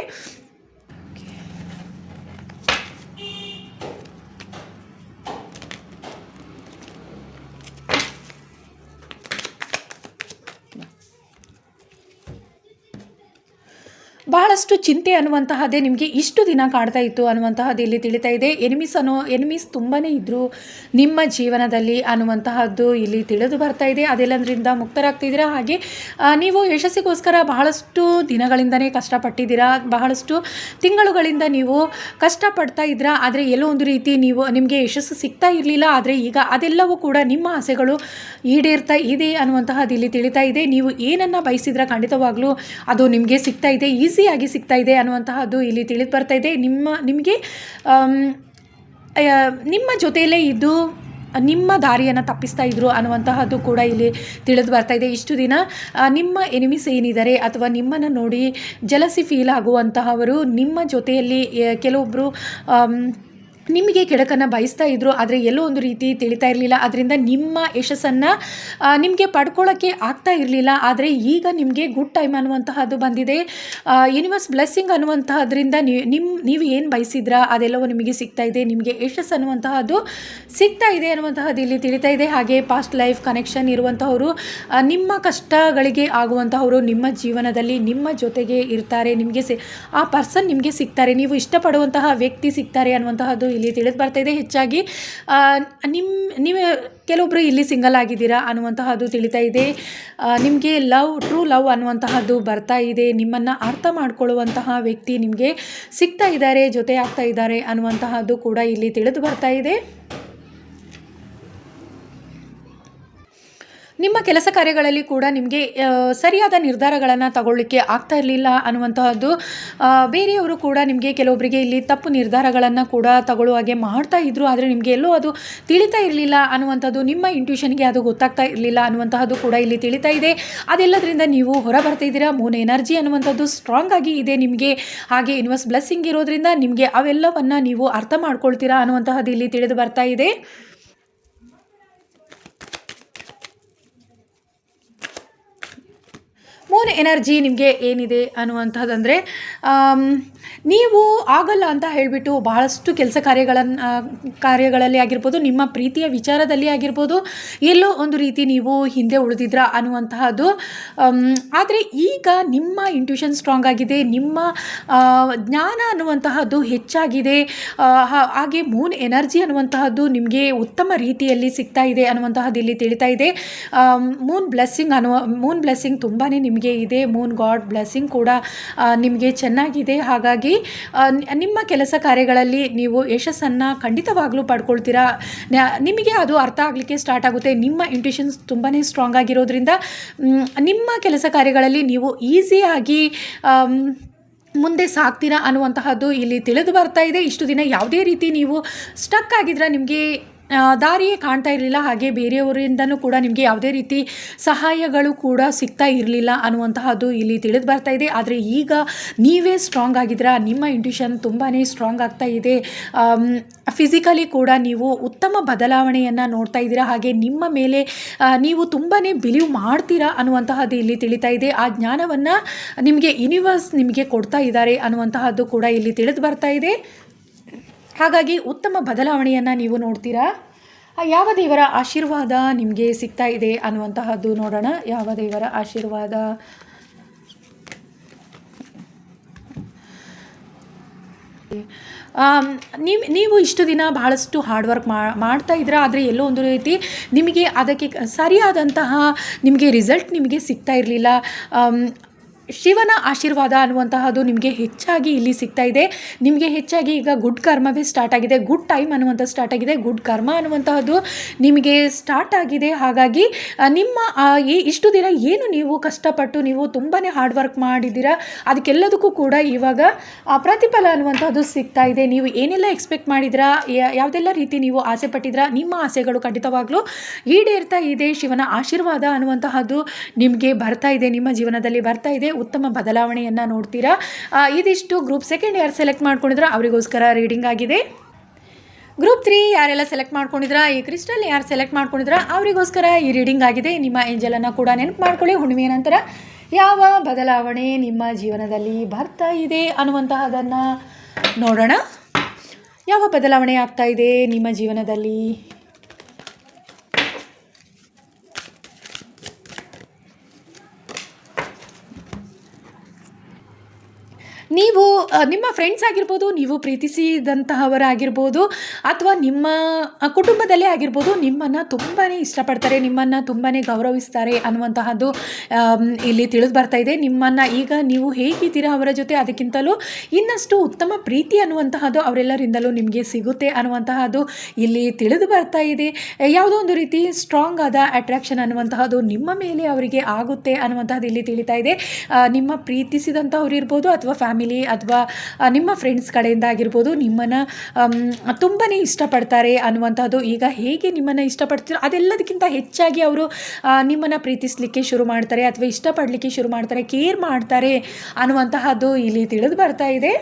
Speaker 1: ಬಹಳಷ್ಟು ಚಿಂತೆ ಅನ್ನುವಂತಹದ್ದೇ ನಿಮಗೆ ಇಷ್ಟು ದಿನ ಕಾಡ್ತಾ ಇತ್ತು ಅನ್ನುವಂತಹದ್ದು ಇಲ್ಲಿ ತಿಳಿತಾ ಇದೆ. ಎನಿಮೀಸ್ ತುಂಬಾ ಇದ್ದರು ನಿಮ್ಮ ಜೀವನದಲ್ಲಿ ಅನ್ನುವಂತಹದ್ದು ಇಲ್ಲಿ ತಿಳಿದು ಬರ್ತಾ ಇದೆ. ಅದೆಲ್ಲದರಿಂದ ಮುಕ್ತರಾಗ್ತಿದ್ದೀರಾ. ಹಾಗೆ ನೀವು ಯಶಸ್ಸಿಗೋಸ್ಕರ ಬಹಳಷ್ಟು ದಿನಗಳಿಂದನೇ ಕಷ್ಟಪಟ್ಟಿದ್ದೀರಾ. ಬಹಳಷ್ಟು ತಿಂಗಳುಗಳಿಂದ ನೀವು ಕಷ್ಟಪಡ್ತಾ ಇದ್ದೀರಾ. ಆದರೆ ಎಲ್ಲೋ ಒಂದು ರೀತಿ ನಿಮಗೆ ಯಶಸ್ಸು ಸಿಗ್ತಾ ಇರಲಿಲ್ಲ. ಆದರೆ ಈಗ ಅದೆಲ್ಲವೂ ಕೂಡ ನಿಮ್ಮ ಆಸೆಗಳು ಈಡೇರ್ತಾ ಇದೆ ಅನ್ನುವಂತಹದ್ದು ಇಲ್ಲಿ ತಿಳಿತಾ ಇದೆ. ನೀವು ಏನನ್ನು ಬಯಸಿದ್ರೆ ಖಂಡಿತವಾಗ್ಲೂ ಅದು ನಿಮಗೆ ಸಿಗ್ತಾ ಇದೆ. ಈಸಿಯಾಗಿ ಸಿಗ್ತಾ ಇದೆ ಅನ್ನುವಂತಹದ್ದು ಇಲ್ಲಿ ತಿಳಿದು ಬರ್ತಾ ಇದೆ. ನಿಮಗೆ ನಿಮ್ಮ ಜೊತೆಯಲ್ಲೇ ಇದ್ದು ನಿಮ್ಮ ದಾರಿಯನ್ನು ತಪ್ಪಿಸ್ತಾ ಇದ್ರು ಅನ್ನುವಂತಹದ್ದು ಕೂಡ ಇಲ್ಲಿ ತಿಳಿದು ಬರ್ತಾ ಇದೆ. ಇಷ್ಟು ದಿನ ನಿಮ್ಮ ಎನಿಮೀಸ್ ಏನಿದ್ದಾರೆ ಅಥವಾ ನಿಮ್ಮನ್ನು ನೋಡಿ ಜಲಸಿ ಫೀಲ್ ಆಗುವಂತಹವರು ನಿಮ್ಮ ಜೊತೆಯಲ್ಲಿ ಕೆಲವೊಬ್ಬರು ನಿಮಗೆ ಕೆಡಕನ್ನು ಬಯಸ್ತಾ ಇದ್ದರು, ಆದರೆ ಎಲ್ಲೋ ಒಂದು ರೀತಿ ತಿಳಿತಾ ಇರಲಿಲ್ಲ. ಅದರಿಂದ ನಿಮ್ಮ ಯಶಸ್ಸನ್ನು ನಿಮಗೆ ಪಡ್ಕೊಳ್ಳೋಕ್ಕೆ ಆಗ್ತಾ ಇರಲಿಲ್ಲ. ಆದರೆ ಈಗ ನಿಮಗೆ ಗುಡ್ ಟೈಮ್ ಅನ್ನುವಂತಹದ್ದು ಬಂದಿದೆ. ಯೂನಿವರ್ಸ್ ಬ್ಲೆಸ್ಸಿಂಗ್ ಅನ್ನುವಂತಹದ್ರಿಂದ ನೀವು ಏನು ಬಯಸಿದ್ರ ಅದೆಲ್ಲವೂ ನಿಮಗೆ ಸಿಗ್ತಾ ಇದೆ. ನಿಮಗೆ ಯಶಸ್ಸು ಅನ್ನುವಂತಹದ್ದು ಸಿಗ್ತಾ ಇದೆ ಅನ್ನುವಂತಹದ್ದು ಇಲ್ಲಿ ತಿಳಿತಾ ಇದೆ. ಹಾಗೆ ಪಾಸ್ಟ್ ಲೈಫ್ ಕನೆಕ್ಷನ್ ಇರುವಂತಹವರು, ನಿಮ್ಮ ಕಷ್ಟಗಳಿಗೆ ಆಗುವಂತಹವರು ನಿಮ್ಮ ಜೀವನದಲ್ಲಿ ನಿಮ್ಮ ಜೊತೆಗೆ ಇರ್ತಾರೆ. ನಿಮಗೆ ಆ ಪರ್ಸನ್ ನಿಮಗೆ ಸಿಗ್ತಾರೆ, ನೀವು ಇಷ್ಟಪಡುವಂತಹ ವ್ಯಕ್ತಿ ಸಿಗ್ತಾರೆ ಅನ್ನುವಂತಹದ್ದು ಇಲ್ಲಿ ತಿಳಿದು ಬರ್ತಾ ಇದೆ. ಹೆಚ್ಚಾಗಿ ನೀವು ಕೆಲವೊಬ್ಬರು ಇಲ್ಲಿ ಸಿಂಗಲ್ ಆಗಿದ್ದೀರಾ ಅನ್ನುವಂತಹದ್ದು ತಿಳಿತಾ ಇದೆ. ನಿಮಗೆ ಟ್ರೂ ಲವ್ ಅನ್ನುವಂತಹದ್ದು ಬರ್ತಾ ಇದೆ. ನಿಮ್ಮನ್ನು ಅರ್ಥ ಮಾಡ್ಕೊಳ್ಳುವಂತಹ ವ್ಯಕ್ತಿ ನಿಮಗೆ ಸಿಗ್ತಾ ಇದ್ದಾರೆ, ಜೊತೆ ಆಗ್ತಾ ಇದ್ದಾರೆ ಅನ್ನುವಂತಹದ್ದು ಕೂಡ ಇಲ್ಲಿ ತಿಳಿದು ಬರ್ತಾ ಇದೆ. ನಿಮ್ಮ ಕೆಲಸ ಕಾರ್ಯಗಳಲ್ಲಿ ಕೂಡ ನಿಮಗೆ ಸರಿಯಾದ ನಿರ್ಧಾರಗಳನ್ನು ತಗೊಳ್ಳಿಕ್ಕೆ ಆಗ್ತಾ ಇರಲಿಲ್ಲ ಅನ್ನುವಂತಹದ್ದು. ಬೇರೆಯವರು ಕೂಡ ನಿಮಗೆ ಕೆಲವೊಬ್ಬರಿಗೆ ಇಲ್ಲಿ ತಪ್ಪು ನಿರ್ಧಾರಗಳನ್ನು ಕೂಡ ತಗೊಳ್ಳುವ ಹಾಗೆ ಮಾಡ್ತಾ ಇದ್ರು, ಆದರೆ ನಿಮಗೆ ಎಲ್ಲೋ ಅದು ತಿಳಿತಾ ಇರಲಿಲ್ಲ ಅನ್ನುವಂಥದ್ದು. ನಿಮ್ಮ ಇಂಟ್ಯೂಷನ್ಗೆ ಅದು ಗೊತ್ತಾಗ್ತಾ ಇರಲಿಲ್ಲ ಅನ್ನುವಂತಹದ್ದು ಕೂಡ ಇಲ್ಲಿ ತಿಳಿತಾ ಇದೆ. ಅದೆಲ್ಲದರಿಂದ ನೀವು ಹೊರ ಬರ್ತಿದ್ದೀರಾ. ಮೂನ್ ಎನರ್ಜಿ ಅನ್ನುವಂಥದ್ದು ಸ್ಟ್ರಾಂಗ್ ಆಗಿ ಇದೆ ನಿಮಗೆ. ಹಾಗೆ ಯೂನಿವರ್ಸ್ ಬ್ಲೆಸ್ಸಿಂಗ್ ಇರೋದ್ರಿಂದ ನಿಮಗೆ ಅವೆಲ್ಲವನ್ನು ನೀವು ಅರ್ಥ ಮಾಡ್ಕೊಳ್ತೀರಾ ಅನ್ನುವಂತಹದ್ದು ಇಲ್ಲಿ ತಿಳಿದು ಬರ್ತಾ ಇದೆ. ಮೂನ್ ಎನರ್ಜಿ ನಿಮಗೆ ಏನಿದೆ ಅನ್ನುವಂಥದ್ದಂದರೆ, ನೀವು ಆಗಲ್ಲ ಅಂತ ಹೇಳಿಬಿಟ್ಟು ಬಹಳಷ್ಟು ಕೆಲಸ ಕಾರ್ಯಗಳಲ್ಲಿ ಆಗಿರ್ಬೋದು, ನಿಮ್ಮ ಪ್ರೀತಿಯ ವಿಚಾರದಲ್ಲಿ ಆಗಿರ್ಬೋದು, ಎಲ್ಲೋ ಒಂದು ರೀತಿ ನೀವು ಹಿಂದೆ ಉಳಿದಿದ್ರ ಅನ್ನುವಂತಹದ್ದು. ಆದರೆ ಈಗ ನಿಮ್ಮ ಇಂಟ್ಯೂಷನ್ ಸ್ಟ್ರಾಂಗ್ ಆಗಿದೆ, ನಿಮ್ಮ ಜ್ಞಾನ ಅನ್ನುವಂತಹದ್ದು ಹೆಚ್ಚಾಗಿದೆ. ಹಾಗೆ ಮೂನ್ ಎನರ್ಜಿ ಅನ್ನುವಂತಹದ್ದು ನಿಮಗೆ ಉತ್ತಮ ರೀತಿಯಲ್ಲಿ ಸಿಗ್ತಾ ಇದೆ ಅನ್ನುವಂತಹದ್ದು ಇಲ್ಲಿ ತಿಳಿತಾ ಇದೆ. ಮೂನ್ ಬ್ಲೆಸ್ಸಿಂಗ್ ತುಂಬಾ ನಿಮಗೆ ಇದೆ. ಮೂನ್ ಗಾಡ್ ಬ್ಲೆಸ್ಸಿಂಗ್ ಕೂಡ ನಿಮಗೆ ಚೆನ್ನಾಗಿದೆ. ಹಾಗಾಗಿ ನಿಮ್ಮ ಕೆಲಸ ಕಾರ್ಯಗಳಲ್ಲಿ ನೀವು ಯಶಸ್ಸನ್ನು ಖಂಡಿತವಾಗ್ಲೂ ಪಡ್ಕೊಳ್ತೀರಾ. ನಿಮಗೆ ಅದು ಅರ್ಥ ಆಗಲಿಕ್ಕೆ ಸ್ಟಾರ್ಟ್ ಆಗುತ್ತೆ. ನಿಮ್ಮ ಇಂಟ್ಯೂಷನ್ಸ್ ತುಂಬಾ ಸ್ಟ್ರಾಂಗ್ ಆಗಿರೋದ್ರಿಂದ ನಿಮ್ಮ ಕೆಲಸ ಕಾರ್ಯಗಳಲ್ಲಿ ನೀವು ಈಸಿಯಾಗಿ ಮುಂದೆ ಸಾಗ್ತೀರಾ ಅನ್ನುವಂತಹದ್ದು ಇಲ್ಲಿ ತಿಳಿದು ಬರ್ತಾ ಇದೆ. ಇಷ್ಟು ದಿನ ಯಾವುದೇ ರೀತಿ ನೀವು ಸ್ಟಕ್ ಆಗಿದ್ರೆ ನಿಮಗೆ ದಾರಿಯೇ ಕಾಣ್ತಾ ಇರಲಿಲ್ಲ. ಹಾಗೆ ಬೇರೆಯವರಿಂದನೂ ಕೂಡ ನಿಮಗೆ ಯಾವುದೇ ರೀತಿ ಸಹಾಯಗಳು ಕೂಡ ಸಿಗ್ತಾ ಇರಲಿಲ್ಲ ಅನ್ನುವಂತಹದ್ದು ಇಲ್ಲಿ ತಿಳಿದು ಬರ್ತಾ ಇದೆ. ಆದರೆ ಈಗ ನೀವೇ ಸ್ಟ್ರಾಂಗ್ ಆಗಿದ್ದೀರಾ. ನಿಮ್ಮ ಇಂಟ್ಯೂಷನ್ ತುಂಬಾ ಸ್ಟ್ರಾಂಗ್ ಆಗ್ತಾ ಇದೆ. ಫಿಸಿಕಲಿ ಕೂಡ ನೀವು ಉತ್ತಮ ಬದಲಾವಣೆಯನ್ನು ನೋಡ್ತಾ ಇದ್ದೀರಾ. ಹಾಗೆ ನಿಮ್ಮ ಮೇಲೆ ನೀವು ತುಂಬಾ ಬಿಲೀವ್ ಮಾಡ್ತೀರಾ ಅನ್ನುವಂತಹದ್ದು ಇಲ್ಲಿ ತಿಳಿತಾ ಇದೆ. ಆ ಜ್ಞಾನವನ್ನು ನಿಮಗೆ ಯೂನಿವರ್ಸ್ ನಿಮಗೆ ಕೊಡ್ತಾ ಇದ್ದಾರೆ ಅನ್ನುವಂತಹದ್ದು ಕೂಡ ಇಲ್ಲಿ ತಿಳಿದು ಬರ್ತಾ ಇದೆ. ಹಾಗಾಗಿ ಉತ್ತಮ ಬದಲಾವಣೆಯನ್ನು ನೀವು ನೋಡ್ತೀರಾ. ಯಾವ ದೇವರ ಆಶೀರ್ವಾದ ನಿಮಗೆ ಸಿಗ್ತಾ ಇದೆ ಅನ್ನುವಂತಹದ್ದು ನೋಡೋಣ. ಯಾವ ದೇವರ ಆಶೀರ್ವಾದ? ನೀವು ಇಷ್ಟು ದಿನ ಬಹಳಷ್ಟು ಹಾರ್ಡ್ ವರ್ಕ್ ಮಾಡ್ತಾ ಇದ್ದೀರಾ. ಆದರೆ ಎಲ್ಲೋ ಒಂದು ರೀತಿ ನಿಮಗೆ ಅದಕ್ಕೆ ಸರಿಯಾದಂತಹ ನಿಮಗೆ ರಿಸಲ್ಟ್ ನಿಮಗೆ ಸಿಗ್ತಾ ಇರಲಿಲ್ಲ. ಶಿವನ ಆಶೀರ್ವಾದ ಅನ್ನುವಂತಹದ್ದು ನಿಮಗೆ ಹೆಚ್ಚಾಗಿ ಇಲ್ಲಿ ಸಿಗ್ತಾ ಇದೆ. ನಿಮಗೆ ಹೆಚ್ಚಾಗಿ ಈಗ ಗುಡ್ ಕರ್ಮವೇ ಸ್ಟಾರ್ಟ್ ಆಗಿದೆ. ಗುಡ್ ಟೈಮ್ ಅನ್ನುವಂಥದ್ದು ಸ್ಟಾರ್ಟ್ ಆಗಿದೆ. ಗುಡ್ ಕರ್ಮ ಅನ್ನುವಂತಹದ್ದು ನಿಮಗೆ ಸ್ಟಾರ್ಟ್ ಆಗಿದೆ. ಹಾಗಾಗಿ ನಿಮ್ಮ ಇಷ್ಟು ದಿನ ಏನು ನೀವು ಕಷ್ಟಪಟ್ಟು ನೀವು ತುಂಬಾ ಹಾರ್ಡ್ ವರ್ಕ್ ಮಾಡಿದ್ದೀರಾ, ಅದಕ್ಕೆಲ್ಲದಕ್ಕೂ ಕೂಡ ಇವಾಗ ಪ್ರತಿಫಲ ಅನ್ನುವಂಥದ್ದು ಸಿಗ್ತಾ ಇದೆ. ನೀವು ಏನೆಲ್ಲ ಎಕ್ಸ್ಪೆಕ್ಟ್ ಮಾಡಿದ್ರಾ, ಯಾವುದೆಲ್ಲ ರೀತಿ ನೀವು ಆಸೆ ಪಟ್ಟಿದ್ರಾ, ನಿಮ್ಮ ಆಸೆಗಳು ಖಂಡಿತವಾಗ್ಲೂ ಈಡೇರ್ತಾ ಇದೆ. ಶಿವನ ಆಶೀರ್ವಾದ ಅನ್ನುವಂತಹದ್ದು ನಿಮಗೆ ಬರ್ತಾ ಇದೆ, ನಿಮ್ಮ ಜೀವನದಲ್ಲಿ ಬರ್ತಾ ಇದೆ. ಉತ್ತಮ ಬದಲಾವಣೆಯನ್ನು ನೋಡ್ತೀರಾ. ಇದಿಷ್ಟು ಗ್ರೂಪ್ ಸೆಕೆಂಡ್ ಯಾರು ಸೆಲೆಕ್ಟ್ ಮಾಡ್ಕೊಂಡಿದ್ರೆ ಅವರಿಗೋಸ್ಕರ ರೀಡಿಂಗ್ ಆಗಿದೆ. ಗ್ರೂಪ್ 3 ಯಾರೆಲ್ಲ ಸೆಲೆಕ್ಟ್ ಮಾಡ್ಕೊಂಡಿದ್ರಾ, ಈ ಕ್ರಿಸ್ಟಲ್ ಯಾರು ಸೆಲೆಕ್ಟ್ ಮಾಡ್ಕೊಂಡಿದ್ರಾ ಅವರಿಗೋಸ್ಕರ ಈ ರೀಡಿಂಗ್ ಆಗಿದೆ. ನಿಮ್ಮ ಏಂಜಲನ್ನು ಕೂಡ ನೆನಪು ಮಾಡ್ಕೊಳ್ಳಿ. ಹುಣ್ಣಿಮೆಯ ನಂತರ ಯಾವ ಬದಲಾವಣೆ ನಿಮ್ಮ ಜೀವನದಲ್ಲಿ ಬರ್ತಾ ಇದೆ ಅನ್ನುವಂತಹದನ್ನು ನೋಡೋಣ. ಯಾವ ಬದಲಾವಣೆ ಆಗ್ತಾ ಇದೆ ನಿಮ್ಮ ಜೀವನದಲ್ಲಿ? ನೀವು ನಿಮ್ಮ ಫ್ರೆಂಡ್ಸ್ ಆಗಿರ್ಬೋದು, ನೀವು ಪ್ರೀತಿಸಿದಂತಹವರಾಗಿರ್ಬೋದು, ಅಥವಾ ನಿಮ್ಮ ಕುಟುಂಬದಲ್ಲೇ ಆಗಿರ್ಬೋದು, ನಿಮ್ಮನ್ನು ತುಂಬಾ ಇಷ್ಟಪಡ್ತಾರೆ, ನಿಮ್ಮನ್ನು ತುಂಬಾ ಗೌರವಿಸ್ತಾರೆ ಅನ್ನುವಂತಹದ್ದು ಇಲ್ಲಿ ತಿಳಿದು ಬರ್ತಾ ಇದೆ. ನಿಮ್ಮನ್ನು ಈಗ ನೀವು ಹೇಗಿದ್ದೀರಾ ಅವರ ಜೊತೆ, ಅದಕ್ಕಿಂತಲೂ ಇನ್ನಷ್ಟು ಉತ್ತಮ ಪ್ರೀತಿ ಅನ್ನುವಂತಹದ್ದು ಅವರೆಲ್ಲರಿಂದಲೂ ನಿಮಗೆ ಸಿಗುತ್ತೆ ಅನ್ನುವಂತಹದ್ದು ಇಲ್ಲಿ ತಿಳಿದು ಬರ್ತಾ ಇದೆ. ಯಾವುದೋ ಒಂದು ರೀತಿ ಸ್ಟ್ರಾಂಗ್ ಆದ ಅಟ್ರಾಕ್ಷನ್ ಅನ್ನುವಂತಹದ್ದು ನಿಮ್ಮ ಮೇಲೆ ಅವರಿಗೆ ಆಗುತ್ತೆ ಅನ್ನುವಂತಹದ್ದು ಇಲ್ಲಿ ತಿಳಿತಾ ಇದೆ. ನಿಮ್ಮ ಪ್ರೀತಿಸಿದಂಥವ್ರು ಇರ್ಬೋದು, ಅಥವಾ ಫ್ಯಾಮಿಲಿ, ಅಥವಾ ನಿಮ್ಮ ಫ್ರೆಂಡ್ಸ್ ಕಡೆಯಿಂದ ಆಗಿರ್ಬೋದು, ನಿಮ್ಮನ್ನು ತುಂಬಾ ಇಷ್ಟಪಡ್ತಾರೆ ಅನ್ನುವಂಥದ್ದು. ಈಗ ಹೇಗೆ ನಿಮ್ಮನ್ನು ಇಷ್ಟಪಡ್ತೀರೋ ಅದೆಲ್ಲದಕ್ಕಿಂತ ಹೆಚ್ಚಾಗಿ ಅವರು ನಿಮ್ಮನ್ನು ಪ್ರೀತಿಸಲಿಕ್ಕೆ ಶುರು ಮಾಡ್ತಾರೆ, ಅಥವಾ ಇಷ್ಟಪಡಲಿಕ್ಕೆ ಶುರು ಮಾಡ್ತಾರೆ, ಕೇರ್ ಮಾಡ್ತಾರೆ ಅನ್ನುವಂತಹದ್ದು ಇಲ್ಲಿ ತಿಳಿದು ಬರ್ತಾ ಇದೆ.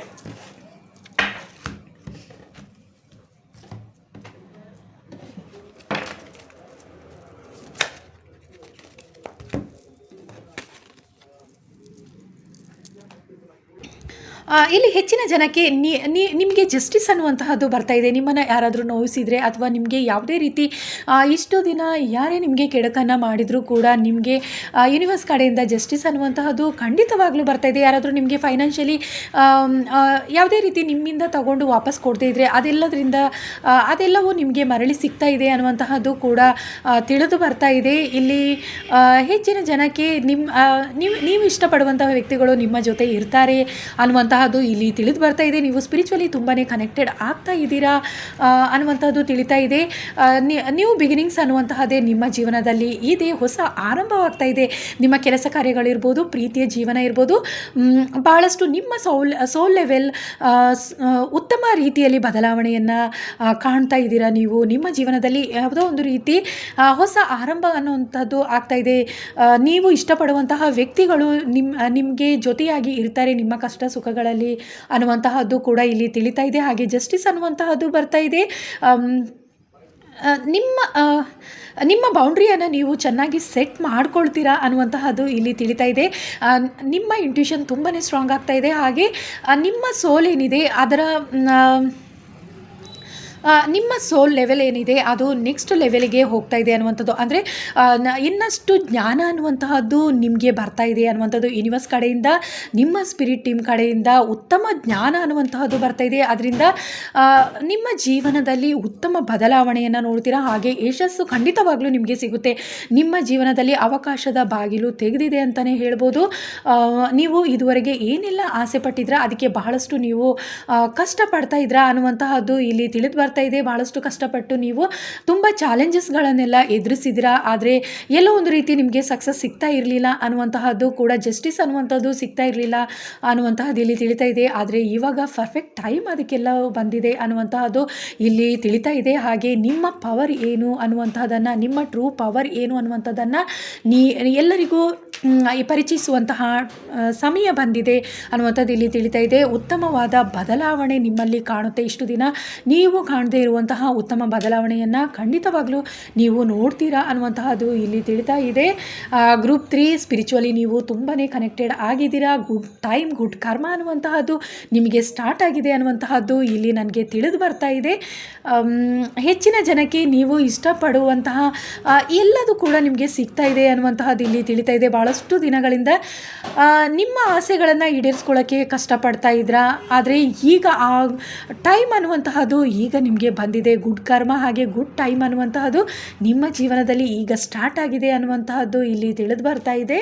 Speaker 1: ಇಲ್ಲಿ ಹೆಚ್ಚಿನ ಜನಕ್ಕೆ ನಿಮಗೆ ಜಸ್ಟಿಸ್ ಅನ್ನುವಂತಹದ್ದು ಬರ್ತಾ ಇದೆ. ನಿಮ್ಮನ್ನು ಯಾರಾದರೂ ನೋಯಿಸಿದರೆ, ಅಥವಾ ನಿಮಗೆ ಯಾವುದೇ ರೀತಿ ಇಷ್ಟು ದಿನ ಯಾರೇ ನಿಮಗೆ ಕೆಡುಕನ್ನು ಮಾಡಿದರೂ ಕೂಡ ನಿಮಗೆ ಯೂನಿವರ್ಸ್ ಕಡೆಯಿಂದ ಜಸ್ಟಿಸ್ ಅನ್ನುವಂತಹದ್ದು ಖಂಡಿತವಾಗ್ಲೂ ಬರ್ತಾ ಇದೆ. ಯಾರಾದರೂ ನಿಮಗೆ ಫೈನಾನ್ಷಿಯಲಿ ಯಾವುದೇ ರೀತಿ ನಿಮ್ಮಿಂದ ತಗೊಂಡು ವಾಪಸ್ ಕೊಡದೇ ಇದ್ದರೆ ಅದೆಲ್ಲವೂ ನಿಮಗೆ ಮರಳಿ ಸಿಗ್ತಾ ಇದೆ ಅನ್ನುವಂತಹದ್ದು ಕೂಡ ತಿಳಿದು ಬರ್ತಾ ಇದೆ. ಇಲ್ಲಿ ಹೆಚ್ಚಿನ ಜನಕ್ಕೆ ನೀವು ಇಷ್ಟಪಡುವಂತಹ ವ್ಯಕ್ತಿಗಳು ನಿಮ್ಮ ಜೊತೆ ಇರ್ತಾರೆ ಅನ್ನುವಂತಹದ್ದು ಇಲ್ಲಿ ತಿಳಿದು ಬರ್ತಾ ಇದೆ. ನೀವು ಸ್ಪಿರಿಚುವಲಿ ತುಂಬಾ ಕನೆಕ್ಟೆಡ್ ಆಗ್ತಾ ಇದ್ದೀರಾ ಅನ್ನುವಂಥದ್ದು ತಿಳಿತಾ ಇದೆ. ನ್ಯೂ ಬಿಗಿನಿಂಗ್ಸ್ ಅನ್ನುವಂತಹದ್ದೇ ನಿಮ್ಮ ಜೀವನದಲ್ಲಿ ಇದೆ, ಹೊಸ ಆರಂಭವಾಗ್ತಾ ಇದೆ. ನಿಮ್ಮ ಕೆಲಸ ಕಾರ್ಯಗಳಿರ್ಬೋದು, ಪ್ರೀತಿಯ ಜೀವನ ಇರ್ಬೋದು, ಭಾಳಷ್ಟು ನಿಮ್ಮ ಸೋಲ್ ಲೆವೆಲ್ ಉತ್ತಮ ರೀತಿಯಲ್ಲಿ ಬದಲಾವಣೆಯನ್ನು ಕಾಣ್ತಾ ಇದ್ದೀರಾ. ನೀವು ನಿಮ್ಮ ಜೀವನದಲ್ಲಿ ಯಾವುದೋ ಒಂದು ರೀತಿ ಹೊಸ ಆರಂಭ ಅನ್ನುವಂಥದ್ದು ಆಗ್ತಾ ಇದೆ. ನೀವು ಇಷ್ಟಪಡುವಂತಹ ವ್ಯಕ್ತಿಗಳು ನಿಮಗೆ ಜೊತೆಯಾಗಿ ಇರ್ತಾರೆ ನಿಮ್ಮ ಕಷ್ಟ ಸುಖಗಳಲ್ಲಿ ಅನ್ನುವಂತಹದ್ದು ಕೂಡ ಇಲ್ಲಿ ತಿಳಿತಾ ಇದೆ. ಹಾಗೆ ಜಸ್ಟಿಸ್ ಅನ್ನುವಂತಹದ್ದು ಬರ್ತಾ ಇದೆ. ನಿಮ್ಮ ಬೌಂಡ್ರಿಯನ್ನು ನೀವು ಚೆನ್ನಾಗಿ ಸೆಟ್ ಮಾಡ್ಕೊಳ್ತೀರಾ ಅನ್ನುವಂತಹದ್ದು ಇಲ್ಲಿ ತಿಳಿತಾ ಇದೆ. ನಿಮ್ಮ ಇಂಟ್ಯೂಷನ್ ತುಂಬಾ ಸ್ಟ್ರಾಂಗ್ ಆಗ್ತಾ ಇದೆ. ಹಾಗೆ ನಿಮ್ಮ ಸೋಲ್ ಏನಿದೆ ಅದರ ನಿಮ್ಮ ಸೋಲ್ ಲೆವೆಲ್ ಏನಿದೆ ಅದು ನೆಕ್ಸ್ಟ್ ಲೆವೆಲ್ಗೆ ಹೋಗ್ತಾ ಇದೆ ಅನ್ನುವಂಥದ್ದು. ಅಂದರೆ ಇನ್ನಷ್ಟು ಜ್ಞಾನ ಅನ್ನುವಂತಹದ್ದು ನಿಮಗೆ ಬರ್ತಾ ಇದೆ ಅನ್ನುವಂಥದ್ದು ಯೂನಿವರ್ಸ್ ಕಡೆಯಿಂದ, ನಿಮ್ಮ ಸ್ಪಿರಿಟ್ ಟೀಮ್ ಕಡೆಯಿಂದ ಉತ್ತಮ ಜ್ಞಾನ ಅನ್ನುವಂತಹದ್ದು ಬರ್ತಾ ಇದೆ. ಅದರಿಂದ ನಿಮ್ಮ ಜೀವನದಲ್ಲಿ ಉತ್ತಮ ಬದಲಾವಣೆಯನ್ನು ನೋಡ್ತೀರಾ. ಹಾಗೆ ಯಶಸ್ಸು ಖಂಡಿತವಾಗ್ಲೂ ನಿಮಗೆ ಸಿಗುತ್ತೆ. ನಿಮ್ಮ ಜೀವನದಲ್ಲಿ ಅವಕಾಶದ ಬಾಗಿಲು ತೆಗೆದಿದೆ ಅಂತಲೇ ಹೇಳ್ಬೋದು. ನೀವು ಇದುವರೆಗೆ ಏನೆಲ್ಲ ಆಸೆ ಪಟ್ಟಿದ್ರಾ ಅದಕ್ಕೆ ಬಹಳಷ್ಟು ನೀವು ಕಷ್ಟಪಡ್ತಾ ಇದ್ರಾ ಅನ್ನುವಂತಹದ್ದು ಇಲ್ಲಿ ತಿಳಿದು ಬರ್ತಾ ಇದೆ. ಬಹಳಷ್ಟು ಕಷ್ಟಪಟ್ಟು ನೀವು ತುಂಬ ಚಾಲೆಂಜಸ್ಗಳನ್ನೆಲ್ಲ ಎದುರಿಸಿದಿರಾ. ಆದರೆ ಎಲ್ಲೋ ಒಂದು ರೀತಿ ನಿಮಗೆ ಸಕ್ಸಸ್ ಸಿಗ್ತಾ ಇರಲಿಲ್ಲ ಅನ್ನುವಂತಹದ್ದು ಕೂಡ, ಜಸ್ಟಿಸ್ ಅನ್ನುವಂಥದ್ದು ಸಿಗ್ತಾ ಇರಲಿಲ್ಲ ಅನ್ನುವಂತಹದ್ದು ಇಲ್ಲಿ ತಿಳಿತಾ ಇದೆ. ಆದರೆ ಇವಾಗ ಪರ್ಫೆಕ್ಟ್ ಟೈಮ್ ಅದಕ್ಕೆಲ್ಲ ಬಂದಿದೆ ಅನ್ನುವಂತಹದ್ದು ಇಲ್ಲಿ ತಿಳಿತಾ ಇದೆ. ಹಾಗೆ ನಿಮ್ಮ ಪವರ್ ಏನು ಅನ್ನುವಂತಹದ್ದನ್ನು, ನಿಮ್ಮ ಟ್ರೂ ಪವರ್ ಏನು ಅನ್ನುವಂಥದ್ದನ್ನು ಎಲ್ಲರಿಗೂ ಪರಿಚಯಿಸುವಂತಹ ಸಮಯ ಬಂದಿದೆ ಅನ್ನುವಂಥದ್ದು ಇಲ್ಲಿ ತಿಳಿತಾ ಇದೆ. ಉತ್ತಮವಾದ ಬದಲಾವಣೆ ನಿಮ್ಮಲ್ಲಿ ಕಾಣುತ್ತೆ. ಇಷ್ಟು ದಿನ ನೀವು ಕಾಣದೇ ಇರುವಂತಹ ಉತ್ತಮ ಬದಲಾವಣೆಯನ್ನು ಖಂಡಿತವಾಗ್ಲೂ ನೀವು ನೋಡ್ತೀರಾ ಅನ್ನುವಂತಹದ್ದು ಇಲ್ಲಿ ತಿಳಿತಾ ಇದೆ. ಗ್ರೂಪ್ 3 ಸ್ಪಿರಿಚುವಲಿ ನೀವು ತುಂಬಾ ಕನೆಕ್ಟೆಡ್ ಆಗಿದ್ದೀರಾ. ಗುಡ್ ಟೈಮ್, ಗುಡ್ ಕರ್ಮ ಅನ್ನುವಂತಹದ್ದು ನಿಮಗೆ ಸ್ಟಾರ್ಟ್ ಆಗಿದೆ ಅನ್ನುವಂತಹದ್ದು ಇಲ್ಲಿ ನನಗೆ ತಿಳಿದು ಬರ್ತಾ ಇದೆ. ಹೆಚ್ಚಿನ ಜನಕ್ಕೆ ನೀವು ಇಷ್ಟಪಡುವಂತಹ ಎಲ್ಲದೂ ಕೂಡ ನಿಮಗೆ ಸಿಗ್ತಾ ಇದೆ ಅನ್ನುವಂತಹದ್ದು ಇಲ್ಲಿ ತಿಳಿತಾ ಇದೆ. ಭಾಳಷ್ಟು ದಿನಗಳಿಂದ ನಿಮ್ಮ ಆಸೆಗಳನ್ನು ಈಡೇರಿಸ್ಕೊಳ್ಳೋಕ್ಕೆ ಕಷ್ಟಪಡ್ತಾ ಇದ್ರಾ, ಆದರೆ ಈಗ ಆ ಟೈಮ್ ಅನ್ನುವಂತಹದ್ದು ಈಗ ನಿಮಗೆ ಬಂದಿದೆ. ಗುಡ್ ಕರ್ಮ ಹಾಗೆ ಗುಡ್ ಟೈಮ್ ಅನ್ನುವಂತಹದ್ದು ನಿಮ್ಮ ಜೀವನದಲ್ಲಿ ಈಗ ಸ್ಟಾರ್ಟ್ ಆಗಿದೆ ಅನ್ನುವಂತಹದ್ದು ಇಲ್ಲಿ ತಿಳಿದು ಬರ್ತಾ ಇದೆ.